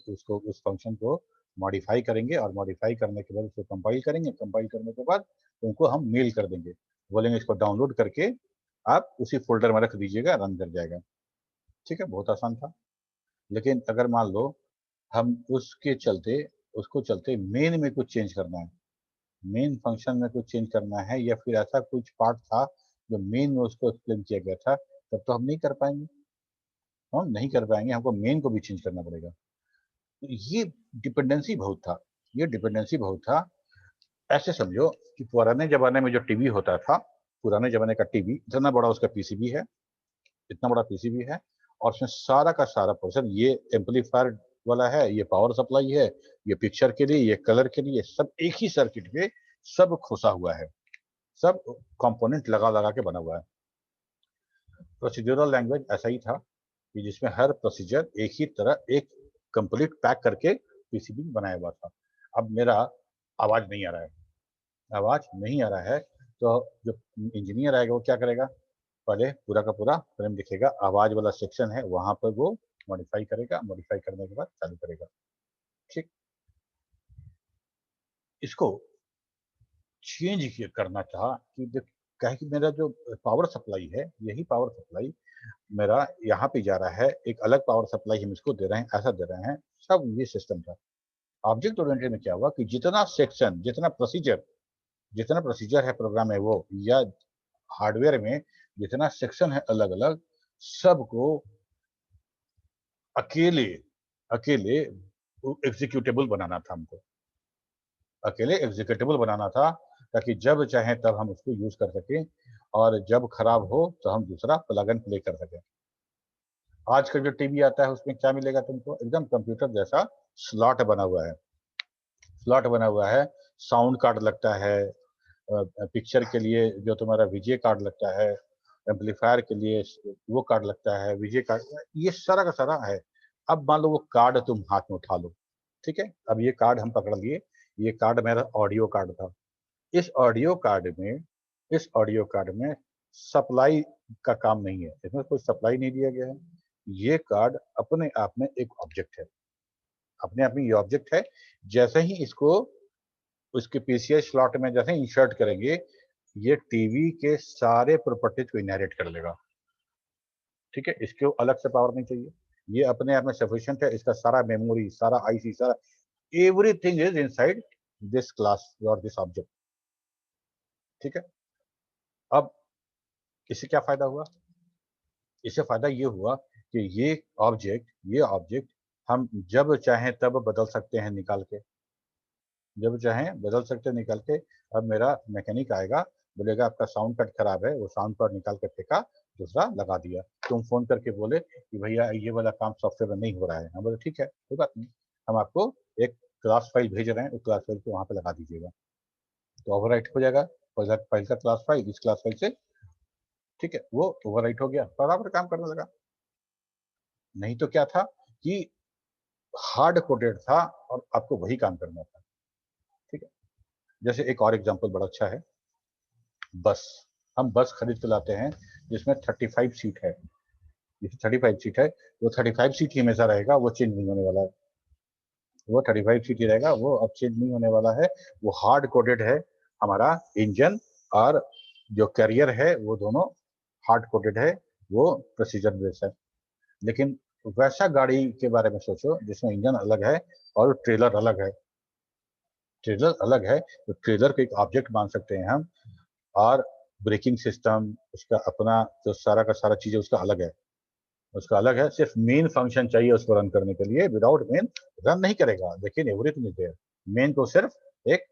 उसको उस फंक्शन को मॉडिफाई करेंगे और मॉडिफाई करने के बाद उसको कंपाइल करेंगे, कंपाइल करने के बाद उनको हम मेल कर देंगे, बोलेंगे इसको डाउनलोड करके आप उसी फोल्डर में रख दीजिएगा, रन कर जाएगा। ठीक है, बहुत आसान था। लेकिन अगर मान लो हम उसको चलते मेन में कुछ चेंज करना है, मेन फंक्शन में कुछ चेंज करना है, या फिर ऐसा कुछ पार्ट था जो मेन में उसको एक्सप्लेन किया गया था, तब तो हम नहीं कर पाएंगे, हमको मेन को भी चेंज करना पड़ेगा। ये डिपेंडेंसी बहुत था। ऐसे समझो कि पुराने जमाने में जो टीवी होता था, पुराने जमाने का टीवी इतना बड़ा उसका पीसीबी है, इतना बड़ा पीसीबी है, और उसमें सारा का सारा पोर्शन ये एम्पलीफायर वाला है, ये पावर सप्लाई है, ये पिक्चर के लिए, ये कलर के लिए, सब एक ही सर्किट पे सब खोसा हुआ है, सब कंपोनेंट लगा लगा के बना हुआ है। प्रोसीड्यूरल लैंग्वेज ऐसा ही था कि जिसमें हर प्रोसीजर एक ही तरह एक कंप्लीट पैक करके पीसीबी बनाया हुआ था। अब मेरा आवाज नहीं आ रहा है, तो जो इंजीनियर आएगा वो क्या करेगा, पहले पूरा का पूरा फ्रेम दिखेगा, आवाज वाला सेक्शन है वहां पर वो मॉडिफाई करेगा, मॉडिफाई करने के बाद चालू करेगा। ठीक, इसको चेंज करना चाहा कि कहे कि मेरा जो पावर सप्लाई है, यही पावर सप्लाई मेरा यहाँ पे जा रहा है, एक अलग पावर सप्लाई हम इसको दे रहे हैं, ऐसा दे रहे हैं, सब ये सिस्टम था। ऑब्जेक्ट ओरिएंटेड में क्या हुआ कि जितना सेक्शन, जितना प्रोसीजर है प्रोग्राम में वो, या हार्डवेयर में जितना सेक्शन है अलग अलग, सबको अकेले एग्जीक्यूटेबल बनाना था हमको, ताकि जब चाहे तब हम उसको यूज कर सकें, और जब खराब हो तो हम दूसरा प्लग एंड प्ले कर सकें। आज का जो टीवी आता है उसमें क्या मिलेगा तुमको, एकदम कंप्यूटर जैसा स्लॉट बना हुआ है, साउंड कार्ड लगता है, पिक्चर के लिए जो तुम्हारा वीजे कार्ड लगता है, एम्पलीफायर के लिए वो कार्ड लगता है, वीजे कार्ड, ये सारा का सारा है। अब मान लो वो कार्ड तुम हाथ में उठा लो, ठीक है, अब ये कार्ड हम पकड़ लिए, ये कार्ड मेरा ऑडियो कार्ड था। इस ऑडियो कार्ड में सप्लाई का काम नहीं है, इसमें कोई सप्लाई नहीं दिया गया है। ये कार्ड अपने आप में एक ऑब्जेक्ट है, अपने आप में ये ऑब्जेक्ट है। जैसे ही इसको उसके पीसीआई स्लॉट में जैसे इंसर्ट करेंगे, ये टीवी के सारे प्रॉपर्टीज को इनहेरिट कर लेगा। ठीक है, इसको अलग से पावर नहीं चाहिए, ये अपने आप में सफिशिएंट है। इसका सारा मेमोरी, सारा आईसी, सारा everything is inside this class और दिस ऑब्जेक्ट। ठीक है, अब इससे क्या फायदा हुआ? इससे फायदा ये हुआ कि ये ऑब्जेक्ट हम जब चाहें तब बदल सकते हैं निकाल के, जब चाहें बदल सकते हैं निकाल के। अब मेरा मैकेनिक आएगा, बोलेगा आपका साउंड कार्ड खराब है, वो साउंड कार्ड निकाल के फेंका, दूसरा लगा दिया। तुम फोन करके बोले कि भैया ये वाला काम सॉफ्टवेयर में नहीं हो रहा है, हम बोले ठीक है, कोई बात नहीं, हम आपको एक क्लास फाइल भेज रहे हैं, उस क्लास फाइल को वहां पे लगा दीजिएगा, तो ओवरराइट हो जाएगा फाइल का क्लास फाइल इस क्लास फाइल से। ठीक है, वो ओवरराइट हो गया, बराबर काम करने लगा। नहीं तो क्या था कि हार्ड कोडेड था और आपको वही काम करना था। ठीक है, जैसे एक और एग्जांपल बड़ा अच्छा है, बस। हम बस खरीद के लाते हैं जिसमें 35 सीट है, जिसमें 35 सीट है, वो 35 सीट ही हमेशा रहेगा, वो चेंज नहीं होने वाला है। वो 35 सीट ही रहेगा, वो अब चेंज नहीं होने वाला है। वो हार्ड कोडेड है, हमारा इंजन और जो कैरियर है वो दोनों हार्ड कोडेड है, वो प्रोसीजर बेस है। लेकिन वैसा गाड़ी के बारे में सोचो जिसमें इंजन अलग है और ट्रेलर अलग है। ट्रेलर अलग है तो ट्रेलर को एक ऑब्जेक्ट मान सकते हैं हम, और ब्रेकिंग सिस्टम उसका अपना जो सारा का सारा चीजें उसका अलग है, उसका अलग है। सिर्फ मेन फंक्शन चाहिए उसको रन करने के लिए, विदाउट मेन रन नहीं करेगा। लेकिन एवरीथिंग इज देयर, मेन को सिर्फ एक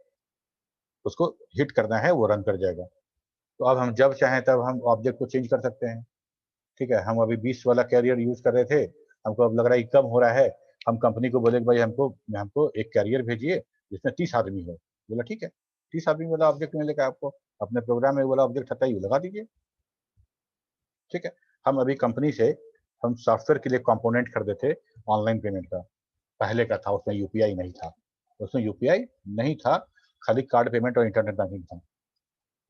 उसको हिट करना है, वो रन कर जाएगा। तो अब हम जब चाहें तब हम ऑब्जेक्ट को चेंज कर सकते हैं। ठीक है, हम अभी 20 वाला कैरियर यूज कर रहे थे, हमको अब लग रहा है कम हो रहा है, हम कंपनी को बोले कि भाई हमको एक कैरियर भेजिए जिसमें 30 आदमी हो। बोला ठीक है, 30 आदमी वाला ऑब्जेक्ट मिलेगा आपको, अपने प्रोग्राम में वाला ऑब्जेक्ट हटाइए, लगा दीजिए। ठीक है, हम अभी कंपनी से हम सॉफ्टवेयर के लिए कंपोनेंट खरीदे थे ऑनलाइन पेमेंट का, पहले का था, उसमें यूपीआई नहीं था, खाली कार्ड पेमेंट और इंटरनेट बैंकिंग था।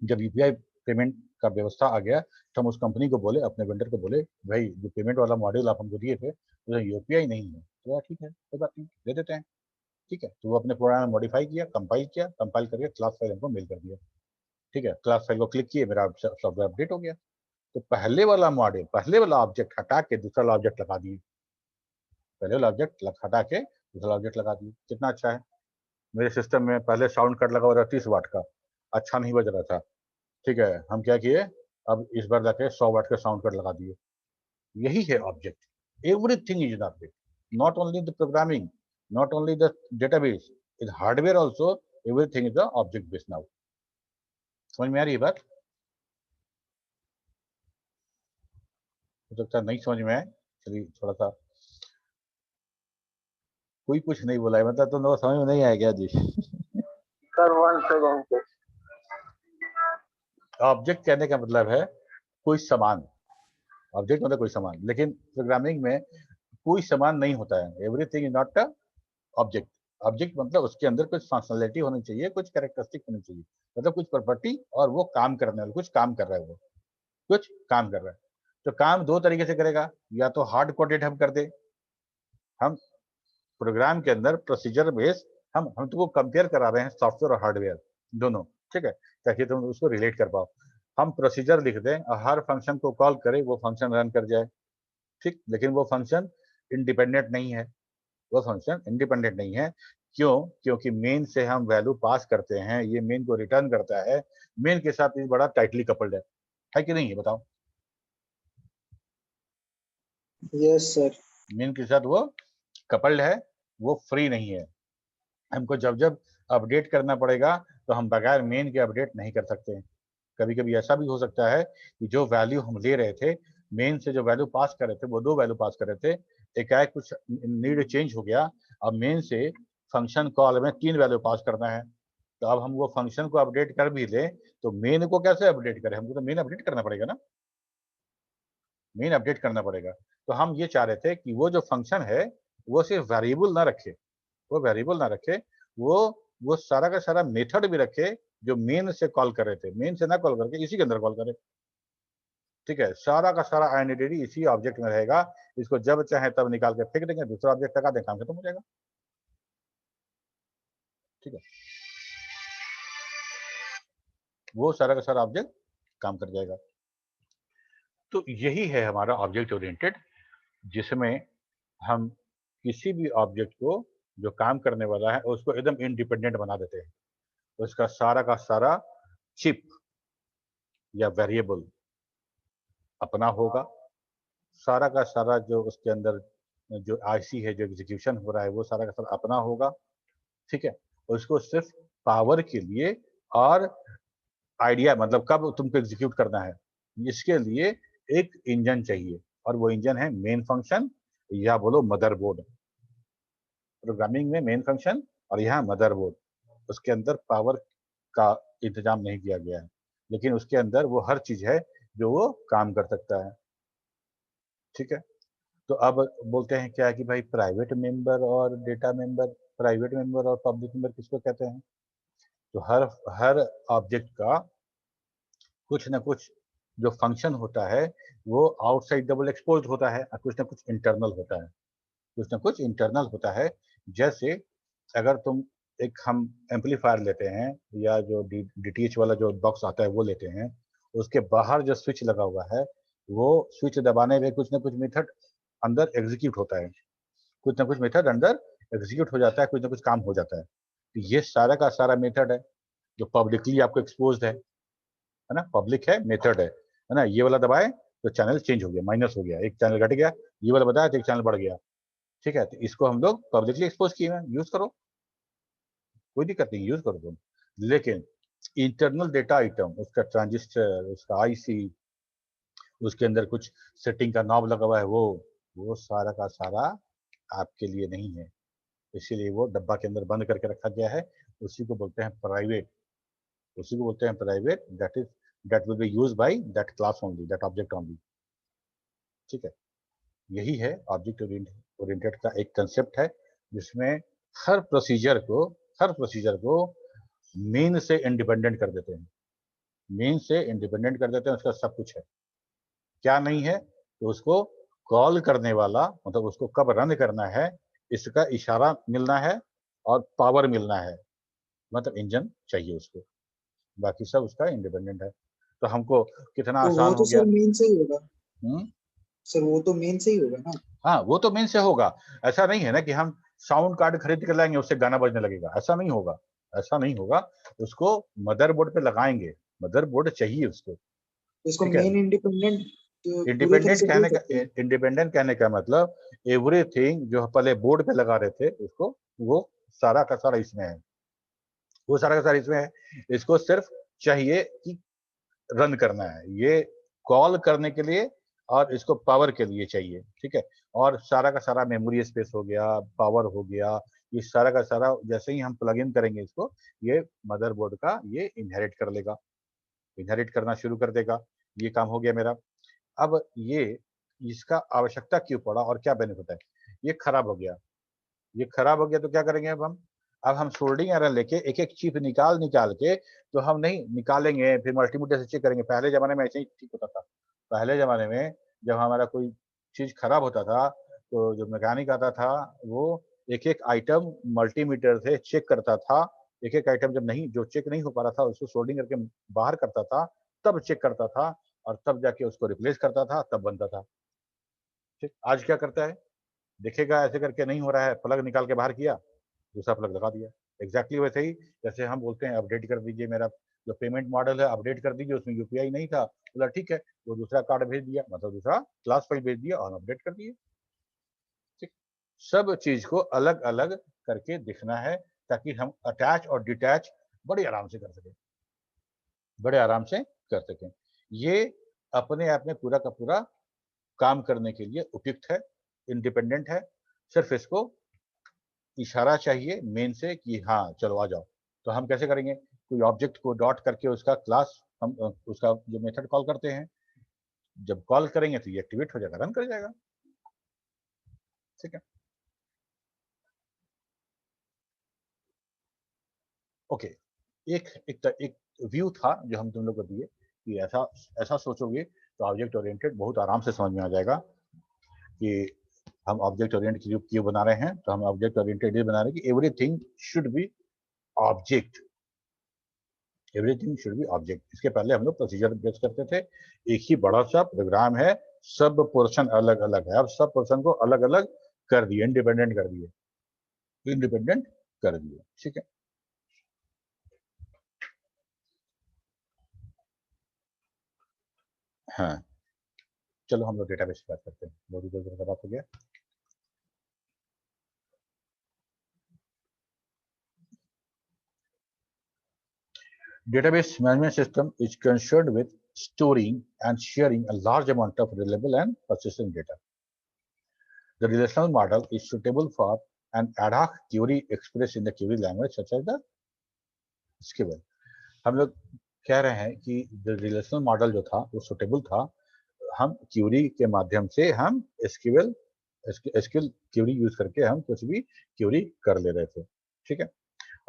जब यूपीआई पेमेंट का व्यवस्था आ गया तो हम उस कंपनी को बोले, अपने वेंडर को बोले, भाई जो पेमेंट वाला मॉड्यूल आप हमको दिए थे तो यूपीआई नहीं है। तो ठीक है, कोई बात नहीं, दे देते हैं। ठीक है, तो वो अपने प्रोग्राम में मॉडिफाई किया, कंपाइल करके क्लास फाइल हमको मेल कर दिया। ठीक है, क्लास फाइल को क्लिक किए, मेरा सॉफ्टवेयर अपडेट हो गया। तो पहले वाला मॉड्यूल, पहले वाला ऑब्जेक्ट हटा के दूसरा वाला ऑब्जेक्ट लगा दिए, पहले वाला ऑब्जेक्ट हटा के दूसरा ऑब्जेक्ट लगा दिए। कितना अच्छा है। मेरे सिस्टम में पहले साउंड कार्ड लगा हुआ था 30 वाट का, अच्छा नहीं बज रहा था। ठीक है, हम क्या किए, अब इस बार जाके 100 वाट का साउंड कार्ड लगा दिए। यही है object, everything is an object, not only the programming, not only the database, is hardware also, everything is the object based now. समझ में आ रही है बात? हो सकता है नहीं समझ में आए, चलिए थोड़ा सा। कोई कुछ नहीं बोला है, मतलब तुम लोग समझ में नहीं आया क्या जी? सर 1 सेकंड, ऑब्जेक्ट कहने का मतलब है कोई सामान, ऑब्जेक्ट मतलब कोई सामान। लेकिन प्रोग्रामिंग में कोई सामान नहीं होता है, everything is not a object. Object मतलब उसके अंदर कुछ फंक्शनलिटी होनी चाहिए, कुछ कैरेक्टरिस्टिक होनी चाहिए, मतलब कुछ प्रॉपर्टी, और वो काम करने वाला, कुछ काम कर रहा है, वो कुछ काम कर रहा है। तो काम दो तरीके से करेगा, या तो हार्ड कोडेड हम कर दे, हम प्रोग्राम के अंदर प्रोसीजर बेस, हम तुमको कंपेयर करा रहे हैं सॉफ्टवेयर और हार्डवेयर दोनों। ठीक है, ताकि तुम उसको रिलेट कर पाओ। हम प्रोसीजर लिख दें और हर फंक्शन को कॉल करें, वो फंक्शन रन कर जाए। ठीक, लेकिन वो फंक्शन इंडिपेंडेंट नहीं है, वो फंक्शन इंडिपेंडेंट नहीं है। क्यों? क्योंकि मेन से हम वैल्यू पास करते हैं, ये मेन को रिटर्न करता है, मेन के साथ ये बड़ा टाइटली कपल्ड है कि नहीं, ये बताओ? Yes sir. मेन के साथ वो कपल्ड है, वो फ्री नहीं है। हमको जब जब अपडेट करना पड़ेगा तो हम बगैर मेन के अपडेट नहीं कर सकते हैं। कभी कभी ऐसा भी हो सकता है कि जो वैल्यू हम ले रहे थे, मेन से जो वैल्यू पास कर रहे थे, वो 2 वैल्यू पास कर रहे थे, एकाएक कुछ नीड चेंज हो गया, अब मेन से फंक्शन कॉल में 3 वैल्यू पास करना है। तो अब हम वो फंक्शन को अपडेट कर भी ले तो मेन को कैसे अपडेट करें? हमको तो मेन अपडेट करना पड़ेगा ना, मेन अपडेट करना पड़ेगा। तो हम ये चाह रहे थे कि वो जो फंक्शन है वो सिर्फ वेरिएबल ना रखे, वो वेरिएबल ना रखे, वो सारा का सारा मेथड भी रखे जो मेन से कॉल कर रहे थे, मेन से ना कॉल करके इसी के अंदर कॉल करे। ठीक है, सारा का सारा आइडेंटिटी इसी ऑब्जेक्ट में रहेगा। इसको जब चाहे तब निकाल के फेंक देंगे, दूसरा ऑब्जेक्ट लगा देंगे, काम खत्म हो जाएगा। ठीक है, वो सारा का सारा ऑब्जेक्ट काम कर जाएगा। तो यही है हमारा ऑब्जेक्ट ओरिएंटेड, जिसमें हम किसी भी ऑब्जेक्ट को जो काम करने वाला है उसको एकदम इंडिपेंडेंट बना देते हैं। उसका सारा का सारा चिप या वेरिएबल अपना होगा, सारा का सारा जो उसके अंदर जो आईसी है, जो एग्जीक्यूशन हो रहा है, वो सारा का सारा अपना होगा। ठीक है, उसको सिर्फ पावर के लिए और आइडिया, मतलब कब तुमको एग्जीक्यूट करना है, इसके लिए एक इंजन चाहिए, और वो इंजन है मेन फंक्शन या बोलो मदरबोर्ड। प्रोग्रामिंग में मेन फंक्शन और यहाँ मदरबोर्ड, उसके अंदर पावर का इंतजाम नहीं किया गया है, लेकिन उसके अंदर वो हर चीज है जो वो काम कर सकता है। ठीक है, तो अब बोलते हैं क्या कि भाई प्राइवेट मेंबर और डेटा मेंबर, प्राइवेट मेंबर और पब्लिक मेंबर किसको कहते हैं? तो हर ऑब्जेक्ट का कुछ ना कुछ जो फंक्शन होता है वो आउटसाइड डबल एक्सपोज होता है, और कुछ ना कुछ इंटरनल होता है, कुछ ना कुछ इंटरनल होता है। जैसे अगर तुम एक हम एम्पलीफायर लेते हैं, या जो डीटीएच वाला जो बॉक्स आता है वो लेते हैं, उसके बाहर जो स्विच लगा हुआ है, वो स्विच दबाने में कुछ ना कुछ मेथड अंदर एग्जीक्यूट होता है, कुछ ना कुछ मेथड अंदर एग्जीक्यूट हो जाता है, कुछ ना कुछ काम हो जाता है। तो ये सारा का सारा मेथड है जो पब्लिकली आपको एक्सपोज्ड है ना, पब्लिक है, मेथड है ना। ये वाला दबाए तो चैनल चेंज हो गया, माइनस हो गया, एक चैनल घट गया, ये वाला बताया तो एक चैनल बढ़ गया। ठीक है, तो इसको हम लोग पब्लिकली एक्सपोज किए हैं, यूज करो, कोई दिक्कत नहीं, यूज करो तुम। लेकिन इंटरनल डेटा आइटम, उसका ट्रांजिस्टर, उसका आईसी, उसके अंदर कुछ सेटिंग का नॉब लगा हुआ है, वो सारा का सारा आपके लिए नहीं है, इसीलिए वो डब्बा के अंदर बंद करके रखा गया है। उसी को बोलते हैं प्राइवेट, उसी को बोलते हैं private, that will be used by that class only, that object only. ठीक है, यही है ऑब्जेक्ट ओरिएंटेड का एक कंसेप्ट है, जिसमें हर प्रोसीजर को मेन से इंडिपेंडेंट कर देते हैं, मेन से इंडिपेंडेंट कर देते हैं, उसका सब कुछ है। क्या नहीं है? तो उसको कॉल करने वाला, मतलब उसको कब रन करना है, इसका इशारा मिलना है और पावर मिलना है, मतलब इंजन चाहिए उसको, बाकी सब उसका इंडिपेंडेंट है। तो हमको कितना तो वो आसान तो हो गया। सर मेन से ही होगा। हम्म, सर वो तो मेन से ही होगा ना। हाँ, वो तो मेन से होगा। ऐसा नहीं है ना कि हम साउंड कार्ड खरीद कर लाएंगे उससे गाना बजने लगेगा, ऐसा नहीं होगा, ऐसा नहीं होगा। उसको मदरबोर्ड पे लगाएंगे, मदरबोर्ड चाहिए उसको। इसको ठीक है, मेन इंडिपेंडेंट पूरी तरह इंडिपेंडेंट से बोल कहने का, सकते हैं। इंडिपेंडेंट कहने का मतलब एवरीथिंग जो पहले बोर्ड पे लगा रहे थे उसको, वो सारा का सारा इसमें है, वो सारा का सारा इसमें है। इसको सिर्फ चाहिए कि रन करना है, ये कॉल करने के लिए और इसको पावर के लिए चाहिए। ठीक है, और सारा का सारा मेमोरी स्पेस हो गया, पावर हो गया, ये सारा का सारा जैसे ही हम प्लग इन करेंगे इसको, ये मदरबोर्ड का ये इनहेरिट कर लेगा, इनहेरिट करना शुरू कर देगा। ये काम हो गया मेरा। अब ये इसका आवश्यकता क्यों पड़ा और क्या बेनिफिट है? ये खराब हो गया, ये खराब हो गया तो क्या करेंगे अब हम? अब हम सोल्डिंग आयरन लेके एक एक चिप निकाल निकाल के, तो हम नहीं निकालेंगे फिर मल्टीमीटर से चेक करेंगे। पहले जमाने में ऐसे ही ठीक होता था। पहले जमाने में जब हमारा कोई चीज खराब होता था, तो जो मैकेनिक आता था वो एक एक आइटम मल्टीमीटर से चेक करता था। एक एक आइटम जब नहीं, जो चेक नहीं हो पा रहा था उसको सोल्डिंग करके बाहर करता था, तब चेक करता था, और तब जाके उसको रिप्लेस करता था, तब बनता था। ठीक, आज क्या करता है? देखेगा ऐसे करके नहीं हो रहा है, प्लग निकाल के बाहर किया, दूसरा प्लग लगा दिया। एग्जैक्टली वैसे ही जैसे हम बोलते हैं अपडेट कर दीजिए मेरा जो पेमेंट मॉडल है, अपडेट कर दीजिए, उसमें यूपीआई नहीं था, बोला ठीक है, वो दूसरा कार्ड भेज दिया, मतलब दूसरा क्लास फाइल भेज दिया और अपडेट कर दिए। ठीक, सब चीज को अलग अलग करके दिखना है, ताकि हम अटैच और डिटैच बड़े आराम से कर सकें, बड़े आराम से कर सकें। ये अपने आप में पूरा का पूरा काम करने के लिए उपयुक्त है, इंडिपेंडेंट है। सिर्फ इसको इशारा चाहिए मेन से कि हाँ चलो आ जाओ। तो हम कैसे करेंगे? कोई ऑब्जेक्ट को डॉट करके उसका क्लास, हम उसका जो मेथड कॉल करते हैं, जब कॉल करेंगे तो ये एक्टिवेट हो जाएगा, रन कर जाएगा। ठीक है, ओके। एक एक एक व्यू था जो हम तुम लोग को दिए कि ऐसा ऐसा सोचोगे तो ऑब्जेक्ट ओरिएंटेड बहुत आराम से समझ में आ जाएगा कि हम ऑब्जेक्ट ओरिएंटेड क्यों बना रहे हैं। तो हम ऑब्जेक्ट ओरिएंटेड ये बना रहे हैं कि everything should be object, everything should be object. इसके पहले हम लोग प्रोसीजर बेस करते थे, एक ही बड़ा सा प्रोग्राम है, सब पोर्शन अलग अलग है। अब सब पोर्शन को अलग अलग कर दिए, इंडिपेंडेंट कर दिए, इंडिपेंडेंट कर दिए। ठीक है, हाँ चलो हम लोग डेटाबेस की बात करते हैं, बहुत ही जल्दी बात हो गया। Database management system is concerned with storing and sharing a large amount of reliable and persistent data. The relational model is suitable for an ad hoc query expressed in the query language such as the SQL. हम लोग कह रहे हैं कि जो relational model जो था वो सुटेबल था, हम क्यूरी के माध्यम से हम SQL क्यूरी यूज करके हम कुछ भी क्यूरी कर ले रहे थे। ठीक है,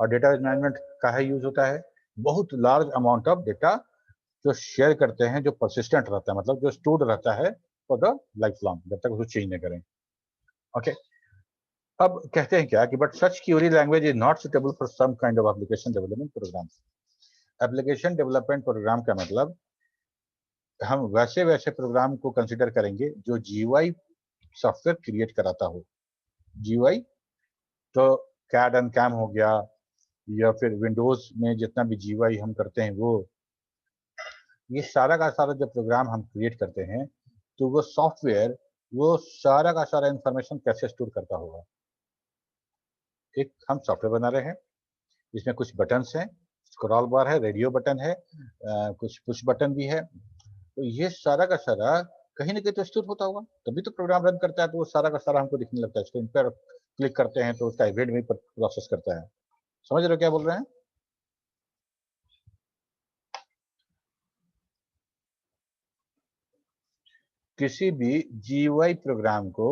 और डेटाबेस मैनेजमेंट का है यूज होता है बहुत लार्ज अमाउंट ऑफ डेटा जो शेयर करते हैं, जो परसिस्टेंट रहता है, मतलब जो स्टोर्ड रहता है फॉर द लाइफ लॉन्ग, जब तक उसको चेंज नहीं करें। ओके, अब कहते हैं क्या कि but such query language is not suitable for some kind of application development program. Application development program का मतलब हम वैसे प्रोग्राम को कंसिडर करेंगे जो GUI सॉफ्टवेयर क्रिएट कराता हो। GUI तो कैड एंड कैम हो गया, या फिर विंडोज में जितना भी GUI हम करते हैं वो, ये सारा का सारा जब प्रोग्राम हम क्रिएट करते हैं तो वो सॉफ्टवेयर वो सारा का सारा इंफॉर्मेशन कैसे स्टोर करता होगा। एक हम सॉफ्टवेयर बना रहे हैं जिसमें कुछ बटन्स हैं, स्क्रॉल बार है, रेडियो बटन है, कुछ पुश बटन भी है, तो ये सारा का सारा कहीं ना कहीं तो स्टोर होता होगा, तभी तो प्रोग्राम रन करता है। तो वो सारा का सारा हमको दिखने लगता है, स्क्रीन पर क्लिक करते हैं तो उसका इवेंट भी प्रोसेस करता है। समझ रहे हो क्या बोल रहे हैं? किसी भी GUI प्रोग्राम को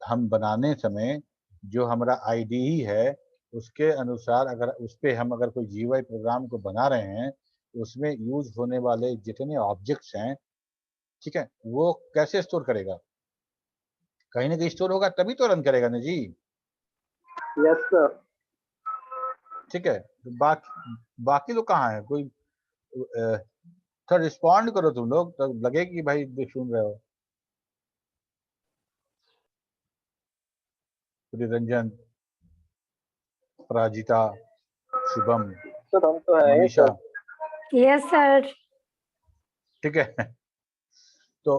हम बनाने समय जो हमारा IDE है उसके अनुसार अगर उस पे हम अगर कोई GUI प्रोग्राम को बना रहे हैं तो उसमें यूज होने वाले जितने ऑब्जेक्ट्स हैं, ठीक है, वो कैसे स्टोर करेगा? कहीं ना कहीं स्टोर होगा तभी तो रन करेगा ना जी। Yes sir. ठीक है, बाकी लोग कहाँ है? कोई थोड़ा रिस्पॉन्ड करो तुम लोग, तो लगे कि भाई सुन रहे हो। रंजन, पराजिता, शुभम, सर हम तो है मनीषा, यस सर। ठीक है। तो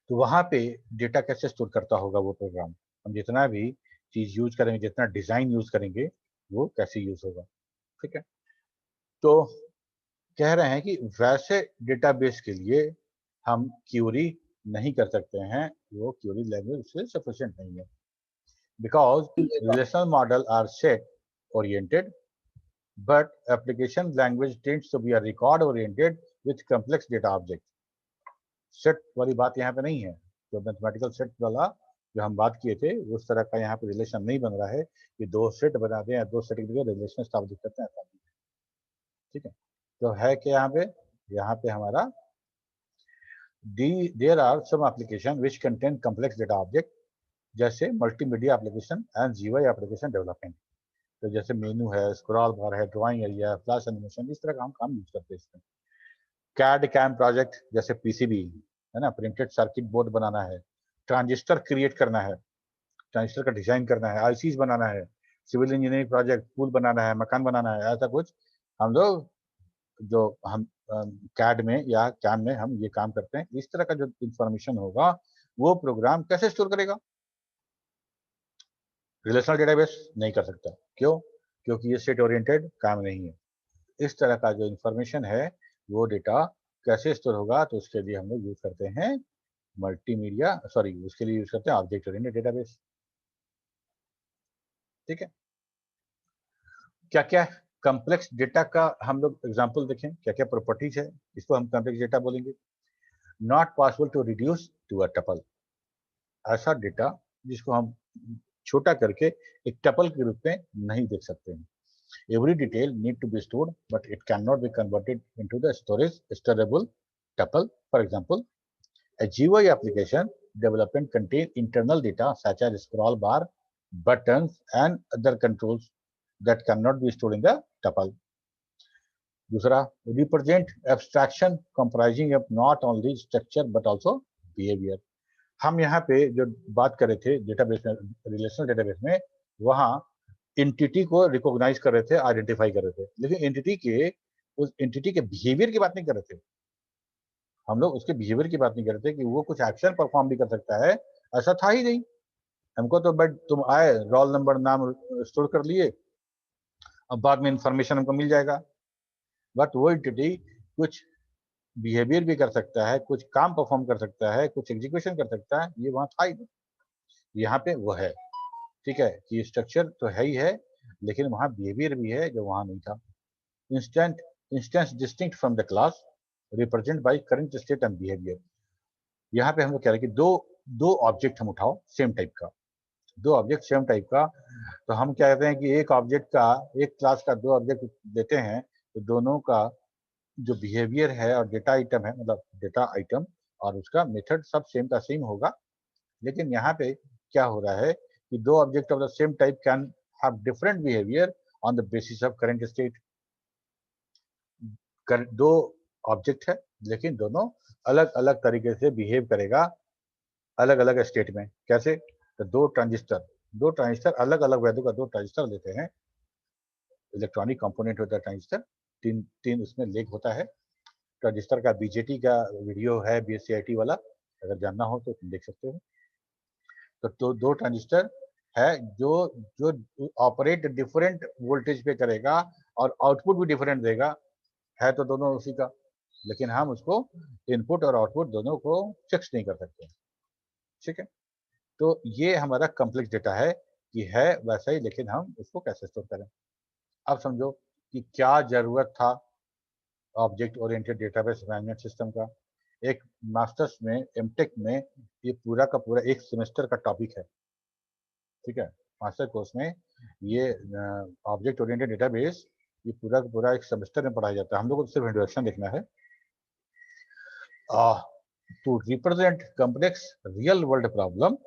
वहां पे डेटा कैसे स्टोर करता होगा वो प्रोग्राम? हम जितना भी चीज यूज करेंगे, जितना डिजाइन यूज करेंगे, वो कैसे यूज होगा। ठीक है, तो कह रहे हैं कि वैसे डेटाबेस के लिए हम क्यूरी नहीं कर सकते हैं, वो क्यूरी लैंग्वेज उससे सफिशिएंट नहीं है, because relational model are set oriented but application language tends to be a record oriented with complex data object. Set वाली बात यहाँ पे नहीं है, जो मैथमेटिकल सेट वाला जो हम बात किए थे उस तरह का यहाँ पे रिलेशन नहीं बन रहा है कि दो सेट बना दें या दो सेट के लिए रिलेशन स्थापित करते हैं, ऐसा नहीं है। ठीक है, तो है कि यहाँ पे हमारा there are some application which contain complex data object, जैसे multimedia application and GUI application development. तो जैसे मेनू है, स्क्रॉल बार है, ड्राइंग एरिया, फ्लैश एनिमेशन, इस तरह का हम काम यूज करते हैं इसमें। कैड कैम प्रोजेक्ट जैसे PCB है ना, प्रिंटेड सर्किट बोर्ड बनाना है, ट्रांजिस्टर क्रिएट करना है, ट्रांजिस्टर का डिजाइन करना है, ICs बनाना है, सिविल इंजीनियरिंग प्रोजेक्ट, पुल बनाना है, मकान बनाना है, ऐसा कुछ हम लोग जो हम कैड में या कैम में हम ये काम करते हैं। इस तरह का जो इंफॉर्मेशन होगा वो प्रोग्राम कैसे स्टोर करेगा? रिलेशनल डेटाबेस नहीं कर सकता। क्यों? क्योंकि ये सेट ओरिएंटेड काम नहीं है। इस तरह का जो इंफॉर्मेशन है वो डेटा कैसे स्टोर होगा? तो उसके लिए हम लोग यूज करते हैं मल्टीमीडिया, सॉरी उसके लिए यूज करते हैं ऑब्जेक्ट ओरिएंटेड डेटाबेस। ठीक है, क्या क्या कॉम्प्लेक्स डेटा का हम लोग एग्जांपल देखें, क्या क्या प्रॉपर्टीज है, इसको हम कॉम्प्लेक्स डेटा बोलेंगे। Not possible to reduce to a tuple, ऐसा डेटा जिसको हम छोटा करके एक टपल के रूप में नहीं देख सकते हैं। Every detail need to be stored, but it cannot be converted into the storage storable tuple. For example, a GUI application development contain internal data such as scroll bar, buttons, and other controls that cannot be stored in the tuple. दूसरा, represent abstraction comprising of not only structure but also behavior. हम यहाँ पे जो बात कर रहे थे database में, रिलेशनल डेटाबेस में, वहाँ एंटिटी को रिकॉग्नाइज कर रहे थे, आइडेंटिफाई कर रहे थे, लेकिन एंटिटी के उस एंटिटी के बिहेवियर की बात नहीं कर रहे थे। हम लोग उसके बिहेवियर की बात नहीं कर रहे थे कि वो कुछ एक्शन परफॉर्म भी कर सकता है, ऐसा था ही नहीं। हमको तो बट तुम आए, रोल नंबर नाम स्टोर कर लिए, अब बाद में इंफॉर्मेशन हमको मिल जाएगा, बट वो एंटिटी कुछ बिहेवियर भी कर सकता है, कुछ काम परफॉर्म कर सकता है, कुछ एग्जीक्यूशन कर सकता है, ये वहां था ही नहीं। यहाँ पे वो है, ठीक है, कि स्ट्रक्चर तो है ही है, लेकिन वहां बिहेवियर भी है जो वहां नहीं था। Instance distinct from the class represent by current state and behaviour. यहाँ पे हम लोग कह रहे हैं कि दो ऑब्जेक्ट हम उठाओ सेम टाइप का, दो ऑब्जेक्ट सेम टाइप का, तो हम क्या कहते हैं कि एक ऑब्जेक्ट का, एक क्लास का दो ऑब्जेक्ट देते हैं, तो दोनों का जो बिहेवियर है और डेटा आइटम है, मतलब डेटा आइटम और उसका मेथड सब सेम का सेम होगा। लेकिन यहाँ पे क्या हो रहा है कि दो object of the same type can have different behaviour on the basis of current state. दो ऑब्जेक्ट है लेकिन दोनों अलग अलग तरीके से बिहेव करेगा अलग अलग स्टेट में। कैसे? तो दो ट्रांजिस्टर अलग अलग वैल्यू का दो ट्रांजिस्टर लेते हैं, इलेक्ट्रॉनिक कंपोनेंट होता है ट्रांजिस्टर, तीन उसमें लेग होता है। ट्रांजिस्टर का बीजेटी का वीडियो है, बीएससीआईटी वाला, अगर जानना हो तो तुम देख सकते हो। तो दो ट्रांजिस्टर है जो ऑपरेट डिफरेंट वोल्टेज पे करेगा और आउटपुट भी डिफरेंट देगा, है तो दोनों उसी का, लेकिन हम उसको इनपुट और आउटपुट दोनों को फिक्स नहीं कर सकते। ठीक है, तो ये हमारा कॉम्प्लेक्स डेटा है कि है वैसा ही, लेकिन हम उसको कैसे स्टोर करें। अब समझो कि क्या जरूरत था object oriented database management system का। एक मास्टर्स में, एमटेक में ये पूरा का पूरा एक सेमेस्टर का टॉपिक है। ठीक है, मास्टर कोर्स में ये ऑब्जेक्ट ओरिएंटेड डेटाबेस ये पूरा का पूरा एक सेमेस्टर में पढ़ाया जाता है। हम लोग को सिर्फ इंट्रोडक्शन देखना है। To represent complex real world problem,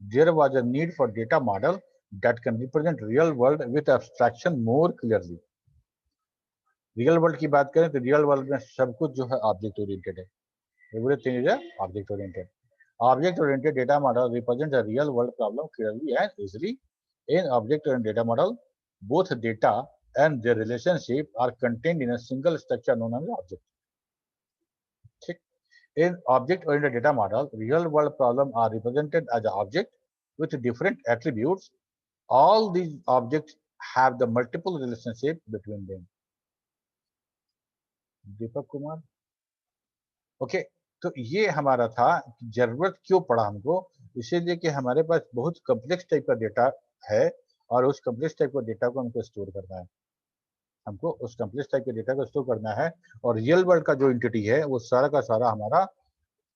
there was a need for data model that can represent real world with abstraction more clearly। Real world की बात करें तो रियल वर्ल्ड में सब कुछ जो है ऑब्जेक्ट ओरिएंटेड है, everything is object oriented. Object oriented data model represent a real world problem clearly and easily। in object oriented data model, both data and their relationship are contained in a single structure known as object। ठीक, in object oriented data model, real world problem are represented as an object with different attributes। all these objects have the multiple relationship between them। Deepak Kumar, okay. तो ये हमारा था, जरूरत क्यों पड़ा हमको, इसीलिए कि हमारे पास बहुत कॉम्प्लेक्स टाइप का डेटा है और उस कॉम्प्लेक्स टाइप का डेटा को हमको स्टोर करना है। हमको उस कॉम्प्लेक्स टाइप के डेटा को स्टोर करना है और रियल वर्ल्ड का जो एंटिटी है वो सारा का सारा हमारा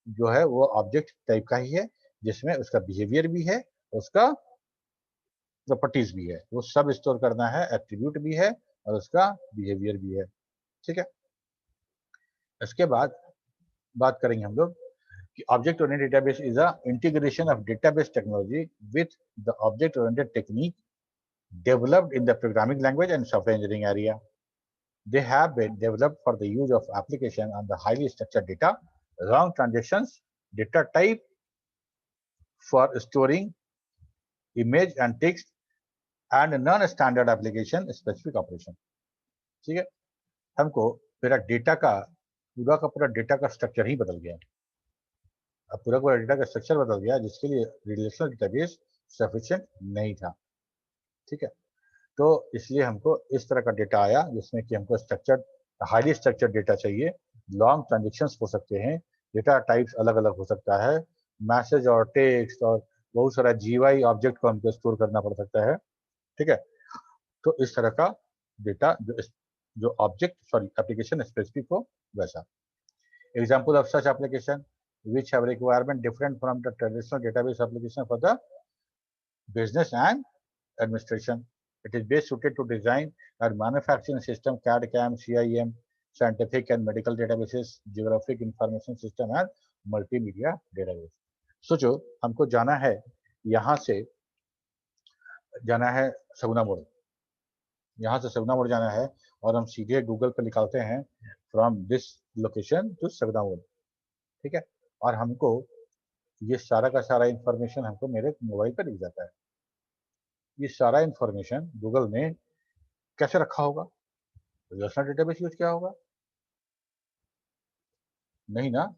जो है वो ऑब्जेक्ट टाइप का ही है, जिसमें उसका बिहेवियर भी है, उसका प्रॉपर्टीज भी है, वो सब स्टोर करना है, एट्रीब्यूट भी है और उसका बिहेवियर भी है। ठीक है, इसके बाद बात करेंगे हम लोग कि object oriented database is a integration of database technology with the object oriented technique developed in the programming language and software engineering area। They have been developed for the use of application on the highly structured data, long transactions, data type for storing image and text, and non-standard application specific operation। ठीक है, हमको पूरा data का पूरा data का structure ही बदल गया। अब पूरा डेटा का स्ट्रक्चर बदल गया, जिसके लिए रिलेशनल डेटाबेस सफिशिएंट नहीं था। ठीक है, तो इसलिए हमको इस तरह का डेटा आया जिसमें कि हमको स्ट्रक्चर्ड, हाईली स्ट्रक्चर्ड डेटा चाहिए, लॉन्ग ट्रांजेक्शन्स हो सकते हैं, डेटा टाइप्स अलग अलग हो सकता है, मैसेज और टेक्स्ट और बहुत सारा जीवाई ऑब्जेक्ट को हमको स्टोर करना पड़ सकता है। ठीक है, तो इस तरह का डेटा जो ऑब्जेक्ट एप्लीकेशन स्पेसिफिक हो वैसा। Example of such application which have requirement different from the traditional database application for the business and administration। It is best suited to design and manufacturing system, CAD, CAM, CIM, scientific and medical databases, geographic information system and multimedia database. सोचो हमको जाना है, यहाँ से जाना है सगुना मोड़, यहाँ से सगुना मोड़ जाना है और हम सीधे गूगल पे निकालते हैं फ्रॉम दिस लोकेशन टू सगुना मोड़, ठीक है, और हमको ये सारा का सारा इंफॉर्मेशन हमको मेरे मोबाइल पर दिख जाता है। ये सारा इंफॉर्मेशन गूगल ने कैसे रखा होगा? रिलेशनल डेटाबेस यूज किया होगा? नहीं ना,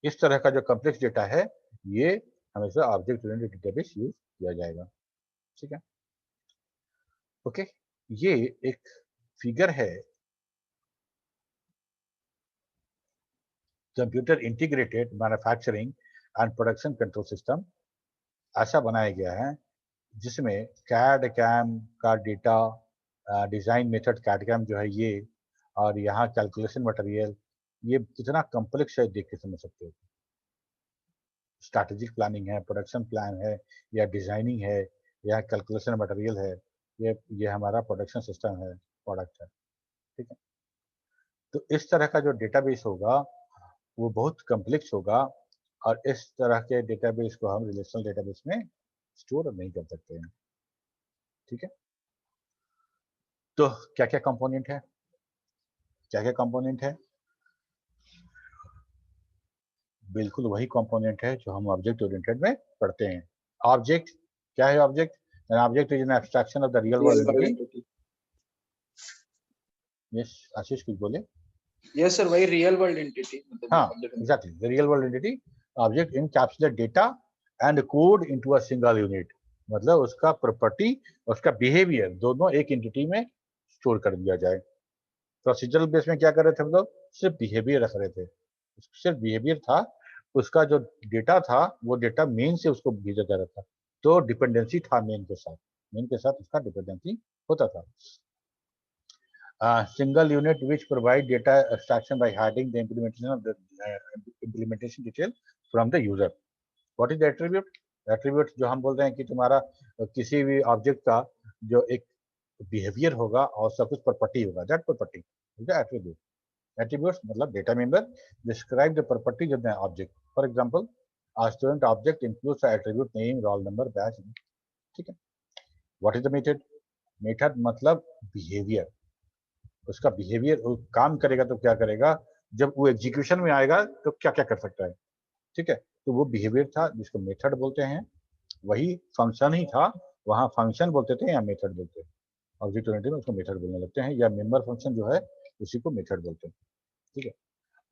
इस तरह का जो कॉम्प्लेक्स डेटा है ये हमेशा ऑब्जेक्ट ओरिएंटेड डेटाबेस यूज किया जाएगा, ठीक है। ओके, ये एक फिगर है computer integrated manufacturing and production control system ऐसा बनाया गया है जिसमें कैड कैम का डेटा, डिजाइन मेथड कैड कैम जो है ये, और यहाँ कैलकुलेशन मटेरियल, ये कितना कॉम्प्लेक्स है देख के समझ सकते हो। स्ट्रैटेजिक प्लानिंग है, प्रोडक्शन प्लान है, या डिजाइनिंग है, या कैलकुलेशन मटेरियल है, ये हमारा प्रोडक्शन सिस्टम है, प्रोडक्ट है, ठीक है। तो इस तरह का जो डेटाबेस होगा वो बहुत कॉम्प्लेक्स होगा और इस तरह के डेटाबेस को हम रिलेशनल डेटाबेस में स्टोर नहीं कर सकते हैं, ठीक है। तो क्या क्या कंपोनेंट है, क्या क्या कंपोनेंट है? बिल्कुल वही कंपोनेंट है जो हम ऑब्जेक्ट ओरिएंटेड में पढ़ते हैं। ऑब्जेक्ट क्या है? Object an object is an abstraction of the real world entity. Yes Ashish कुछ बोले? यस सर, वही रियल वर्ल्ड एंटिटी। हाँ exactly, the real world entity object encapsulate data and code into a single unit, मतलब उसका property और उसका behaviour दोनों एक एंटिटी में स्टोर कर दिया जाए। प्रोसीजरल बेस में क्या कर रहे थे हम लोग? सिर्फ बिहेवियर रख रहे थे, सिर्फ बिहेवियर था, उसका जो डेटा था वो डेटा मेन से उसको भेजा जा रहा था, तो डिपेंडेंसी था मेन के साथ उसका डिपेंडेंसी होता था। Single unit which provide data abstraction by hiding the implementation of the implementation detail from the user. What is the attribute? Attribute जो हम बोल रहे हैं कि तुम्हारा किसी भी ऑब्जेक्ट का जो एक बिहेवियर होगा और उसका कुछ प्रॉपर्टी होगा, that property is the attribute. Attributes मतलब data member describe the properties of the object. For example a student object includes the attribute name, roll number, batch, ठीक है। What is the method? Method मतलब behaviour, उसका behaviour काम करेगा तो क्या करेगा, जब वो एग्जीक्यूशन में आएगा तो क्या क्या कर सकता है, ठीक है। तो वो बिहेवियर था जिसको मेथड बोलते हैं, वही फंक्शन ही था, वहाँ फंक्शन बोलते थे या मेथड बोलते हैं। ऑब्जेक्ट ओरिएंटेड में उसको मेथड बोलने लगते हैं, या मेंबर फंक्शन जो है उसी को मेथड बोलते हैं, ठीक है।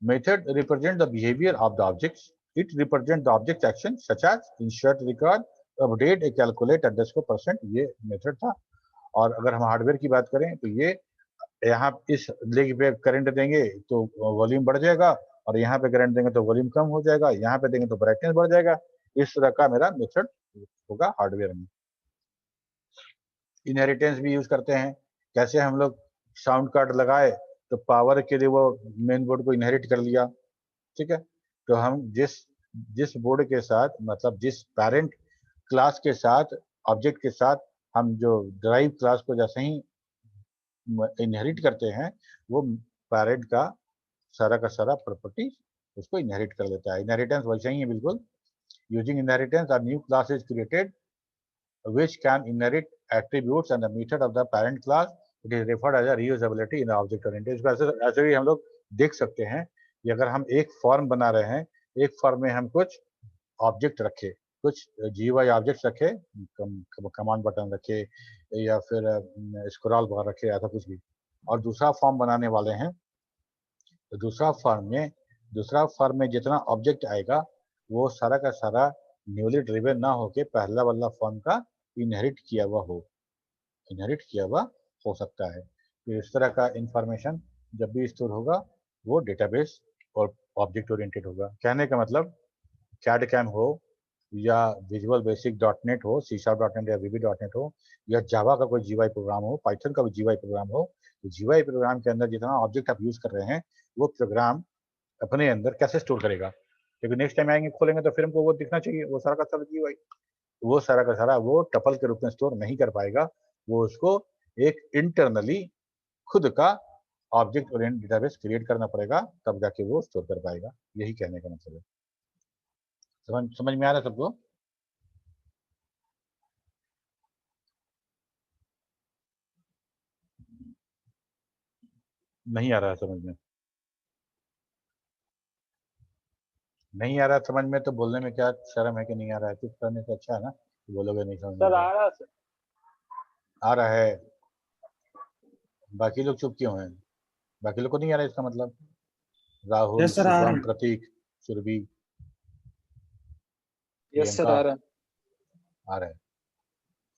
Method represent the behaviour of the objects, it represent the object action such as insert record, update, calculate, %%, ये मेथड था। और अगर हम हार्डवेयर की बात करें तो ये यहाँ इस लेग पे करंट देंगे तो वॉल्यूम बढ़ जाएगा, और यहाँ पे करंट देंगे तो वॉल्यूम कम हो जाएगा, यहाँ पे देंगे तो ब्राइटनेस बढ़ जाएगा। इस तरह का मेरा मेथड होगा हार्डवेयर में। इनहेरिटेंस भी यूज करते हैं, कैसे हम लोग साउंड कार्ड लगाए तो पावर के लिए वो मेन बोर्ड को इनहेरिट कर लिया, ठीक है। तो हम जिस बोर्ड के साथ, मतलब जिस पेरेंट क्लास के साथ, ऑब्जेक्ट के साथ हम जो ड्राइव क्लास को जैसे ही इनहेरिट करते हैं, वो पेरेंट का सारा प्रॉपर्टी उसको इनहेरिट कर लेता है। इनहेरिटेंस वैसे ही है बिल्कुल। Using inheritance a new class is created which can inherit attributes and the method of the parent class. It is referred as a reusability in the object oriented। ऐसे भी हम लोग देख सकते हैं कि अगर हम एक फॉर्म बना रहे हैं, एक फॉर्म में हम कुछ ऑब्जेक्ट रखे, कुछ GUI ऑब्जेक्ट्स रखे, कमांड बटन रखे या फिर स्क्रॉल बार रखे, ऐसा कुछ भी, और दूसरा फॉर्म बनाने वाले हैं, तो दूसरा फॉर्म में जितना ऑब्जेक्ट आएगा वो सारा का सारा न्यूली ड्रिवन ना होके पहला वाला फॉर्म का इनहेरिट किया हुआ हो सकता है। तो इस तरह का इंफॉर्मेशन जब भी स्टोर होगा वो डेटाबेस और ऑब्जेक्ट ओरिएंटेड होगा। कहने का मतलब कैड कैम हो या विजुअल बेसिक .NET हो, C#.NET या VB.NET हो, या जावा का कोई GUI प्रोग्राम हो, पाइथन का भी GUI प्रोग्राम हो, तो GUI प्रोग्राम के अंदर जितना ऑब्जेक्ट आप यूज कर रहे हैं वो प्रोग्राम अपने अंदर कैसे स्टोर करेगा, क्योंकि नेक्स्ट टाइम आएंगे खोलेंगे तो फिर हमको वो दिखना चाहिए, वो सारा का सारा GUI, वो सारा का सारा वो टपल के रूप में स्टोर नहीं कर पाएगा, वो उसको एक इंटरनली खुद का ऑब्जेक्ट ओरिएंटेड डेटाबेस क्रिएट करना पड़ेगा, तब जाके वो स्टोर कर पाएगा। यही कहने का मतलब है। समझ में आ रहा है सबको? नहीं आ रहा है समझ में? नहीं आ रहा समझ में तो बोलने में क्या शर्म है कि नहीं आ रहा है? चुप करने से अच्छा है ना, बोलोगे नहीं समझ में सर आ रहा सर। आ रहा है। बाकी लोग चुप क्यों हैं? बाकी लोग को नहीं आ रहा है इसका मतलब? राहुल, Yes, sir, आ रहा शुभम, है। प्रतीक, सुरभि, यस सर प्रियंका आ रहा है। आ रहा है।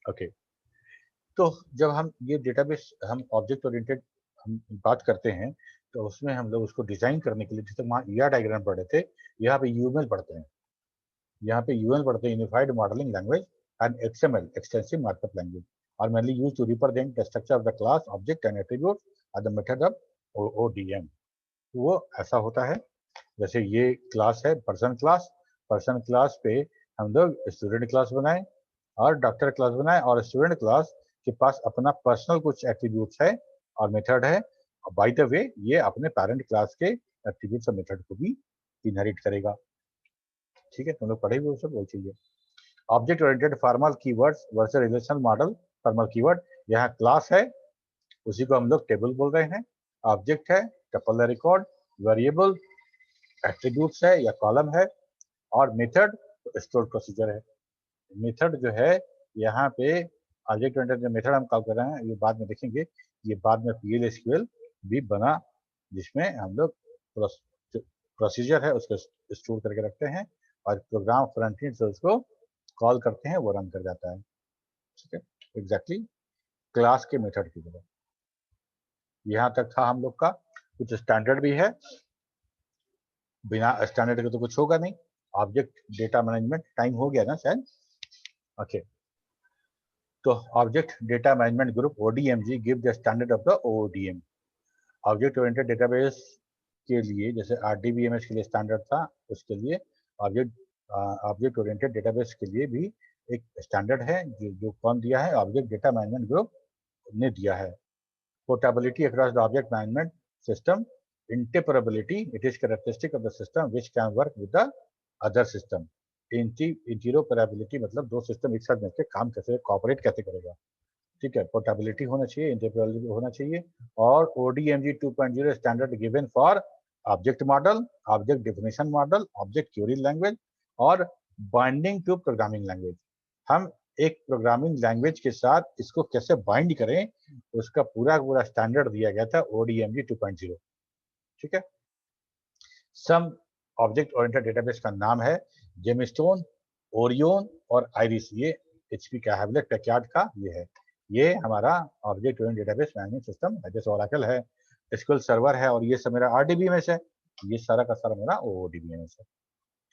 ओके, तो जब हम ये डेटाबेस हम ऑब्जेक्ट ओरिएंटेड हम बात करते हैं तो उसमें हम लोग उसको डिजाइन करने के लिए, जैसे वहाँ ईआर डायग्राम पढ़े थे, यहाँ पे यूएमएल पढ़ते हैं। यहाँ पे यूएमएल पढ़ते हैं, unified modelling language, and XML, extensive markup language, are mainly used to represent the structure of the class, object and attribute and the method of ODM. वो ऐसा होता है जैसे ये क्लास है पर्सन क्लास, पर्सन क्लास पे हम लोग स्टूडेंट क्लास बनाए और डॉक्टर क्लास बनाए, और स्टूडेंट क्लास के पास अपना पर्सनल कुछ एट्रीब्यूट्स है और मेथड है। बाय द वे ये अपने पेरेंट क्लास के एट्रीब्यूट्स और मेथड को भी इनहेरिट करेगा। ठीक है, तुम लोग पढ़े हुए सब वही चाहिए। Object oriented formal keywords versus relational model. Formal keyword यहाँ क्लास है, उसी को हम लोग टेबल बोल रहे हैं। ऑब्जेक्ट है, टपल रिकॉर्ड, वेरिएबल एट्रीब्यूट्स है या कॉलम है, और मेथड स्टोर प्रोसीजर है। मेथड जो है यहाँ पे ऑब्जेक्ट ओरिएंटेड जो मेथड हम कॉल कर रहे हैं, ये बाद में देखेंगे, ये बाद में PL/SQL भी बना, जिसमें हम लोग प्रोसीजर है उसको स्टोर करके रखते हैं और प्रोग्राम फ्रंट एंड से उसको कॉल करते हैं, वो रन कर जाता है। ठीक है, एग्जैक्टली क्लास के मेथड की तरह। यहाँ तक था हम लोग का। कुछ स्टैंडर्ड भी है, बिना स्टैंडर्ड के तो कुछ होगा नहीं। ऑब्जेक्ट डेटा मैनेजमेंट टाइम हो गया ना शायद? ओके, तो object data management group ODMG give the standard of the ODM। Object oriented database के लिए जैसे RDBMS के लिए स्टैंडर्ड था, उसके लिए ऑब्जेक्ट ओरिएंटेड डेटाबेस के लिए भी एक स्टैंडर्ड है जो कौन दिया है? ऑब्जेक्ट डेटा मैनेजमेंट ग्रुप ने दिया है। Portability across the object management system, interoperability, it is characteristic of the system which can work with the other system। interoperability मतलब दो सिस्टम एक साथ मिलकर काम कैसे कॉपरेट कैसे करेगा। ठीक है, पोर्टेबिलिटी होना चाहिए, इंटरऑपरेबिलिटी होना चाहिए, और ODMG 2.0 standard given for object model, object definition model, object query language और बाइंडिंग टू प्रोग्रामिंग लैंग्वेज। हम एक प्रोग्रामिंग लैंग्वेज के साथ इसको कैसे बाइंड करें, उसका पूरा पूरा स्टैंडर्ड दिया गया था ODMG 2.0। ठीक है, सम ऑब्जेक्ट ओरिएंटेड डेटाबेस का नाम है जेमस्टोन, ओरियन और आइरिस। ये HP का हैवलेट पैकर्ड का ये है। ये हमारा object oriented database management system है, जैसे ओरेकल है, SQL सर्वर है, और ये सब मेरा RDBMS है। ये सारा का सारा मेरा ODBMS है।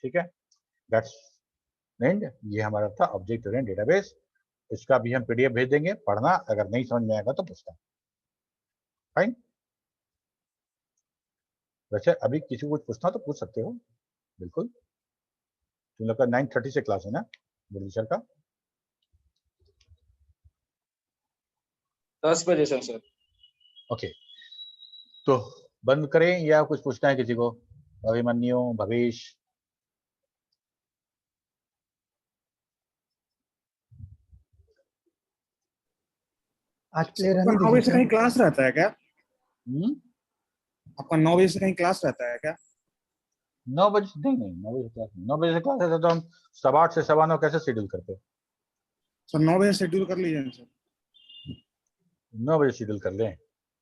ठीक है, दैट्स एंड। ये हमारा था ऑब्जेक्ट ओरिएंटेड डेटाबेस। इसका भी हम PDF भेज देंगे, पढ़ना, अगर नहीं समझ में आएगा तो पूछना। फाइन। वैसे अभी किसी को कुछ पूछना तो पूछ सकते हो, बिल्कुल। तुम लोग का 9:30 से क्लास है ना मुरली सर का? 10 बजे से सर। ओके, तो बंद करें या कुछ पूछना है किसी को? अभिमन्यु, भवेश? आज प्ले रहने 9 बजे से दीजिए कहीं सर। क्लास रहता है क्या? हम्म, आपका 9 बजे से कहीं क्लास रहता है क्या? 9 बजे से नहीं, 9 बजे से क्लास नहीं। 9 बजे से क्लास है तो हम 8:15 से 9:15 कैसे शेड्यूल करते? सर 9 बजे शेड्यूल कर लीजिए ना सर। 9 बजे शेड्यूल कर लें।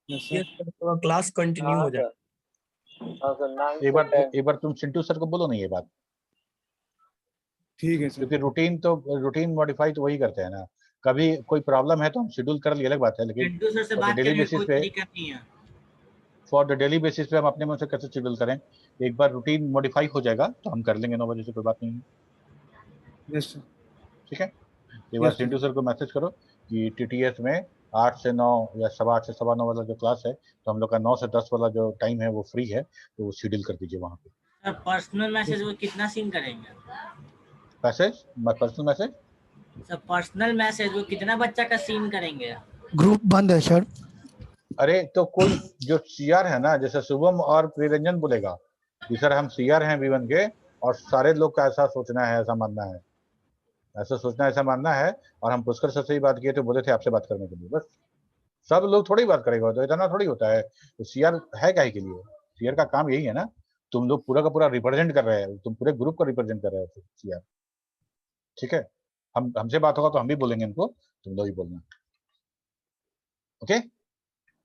Yes sir. तो क्लास कंटिन्यू हाँ हो जाए। सर, हाँ सर 9 एक to बार 10। एक बार तुम चिंटू सर को बोलो ना ये बात, ठीक है सर। क्योंकि रूटीन मॉडिफाई तो वही करते हैं ना। कभी कोई प्रॉब्लम है तो हम शेड्यूल कर लिए, अलग बात है, लेकिन चिंटू सर से फॉर द बात डेली करिए, बेसिस कोई पे दिक्कत नहीं है। फॉर द डेली बेसिस पे हम अपने मन से कैसे शेड्यूल करें? एक बार रूटीन मॉडिफाई हो जाएगा तो हम कर लेंगे 9 बजे से, कोई बात नहीं है। Yes sir. ठीक है, एक बार Yes, sir. चिंटू सर को मैसेज करो कि TTS में 8 से 9 या 8:15 से 9:15 वाला जो क्लास है, तो हम लोग का 9 से 10 वाला जो टाइम है वो फ्री है, तो वो शेड्यूल कर दीजिए वहाँ पे। सर पर्सनल मैसेज वो कितना सीन करेंगे? Message, personal message sir personal message वो कितना बच्चा का सीन करेंगे? ग्रुप बंद है सर। अरे तो कोई जो सीआर है ना, जैसे शुभम और प्रियरंजन बोलेगा कि सर हम सीआर हैं V1 के और सारे लोग का ऐसा सोचना है, ऐसा मानना है, ऐसा सोचना, ऐसा मानना है, और हम पुष्कर सर से ही बात किए थे, बोले थे आपसे बात करने के लिए। बस सब लोग थोड़ी बात करेगा, तो इतना थोड़ी होता है। तो सीआर है काहे के लिए? सीआर का काम यही है ना, तुम लोग पूरा का पूरा रिप्रेजेंट कर रहे हैं, तुम पूरे ग्रुप को रिप्रेजेंट कर रहे हो सीआर। ठीक है, हमसे बात होगा तो हम भी बोलेंगे इनको, तुम लोग ही बोलना। ओके?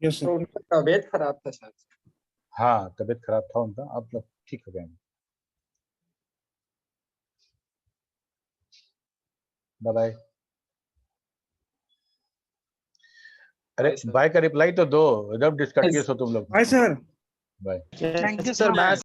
Yes sir. तो उनका तबीयत खराब था शायद। हाँ, तबीयत खराब था उनका, अब लोग ठीक हो गए। Bye bye. अरे बाय का रिप्लाई तो दो, जब डिस्कस किए सो तुम लोग। Bye sir. Bye. Thank you sir, bye.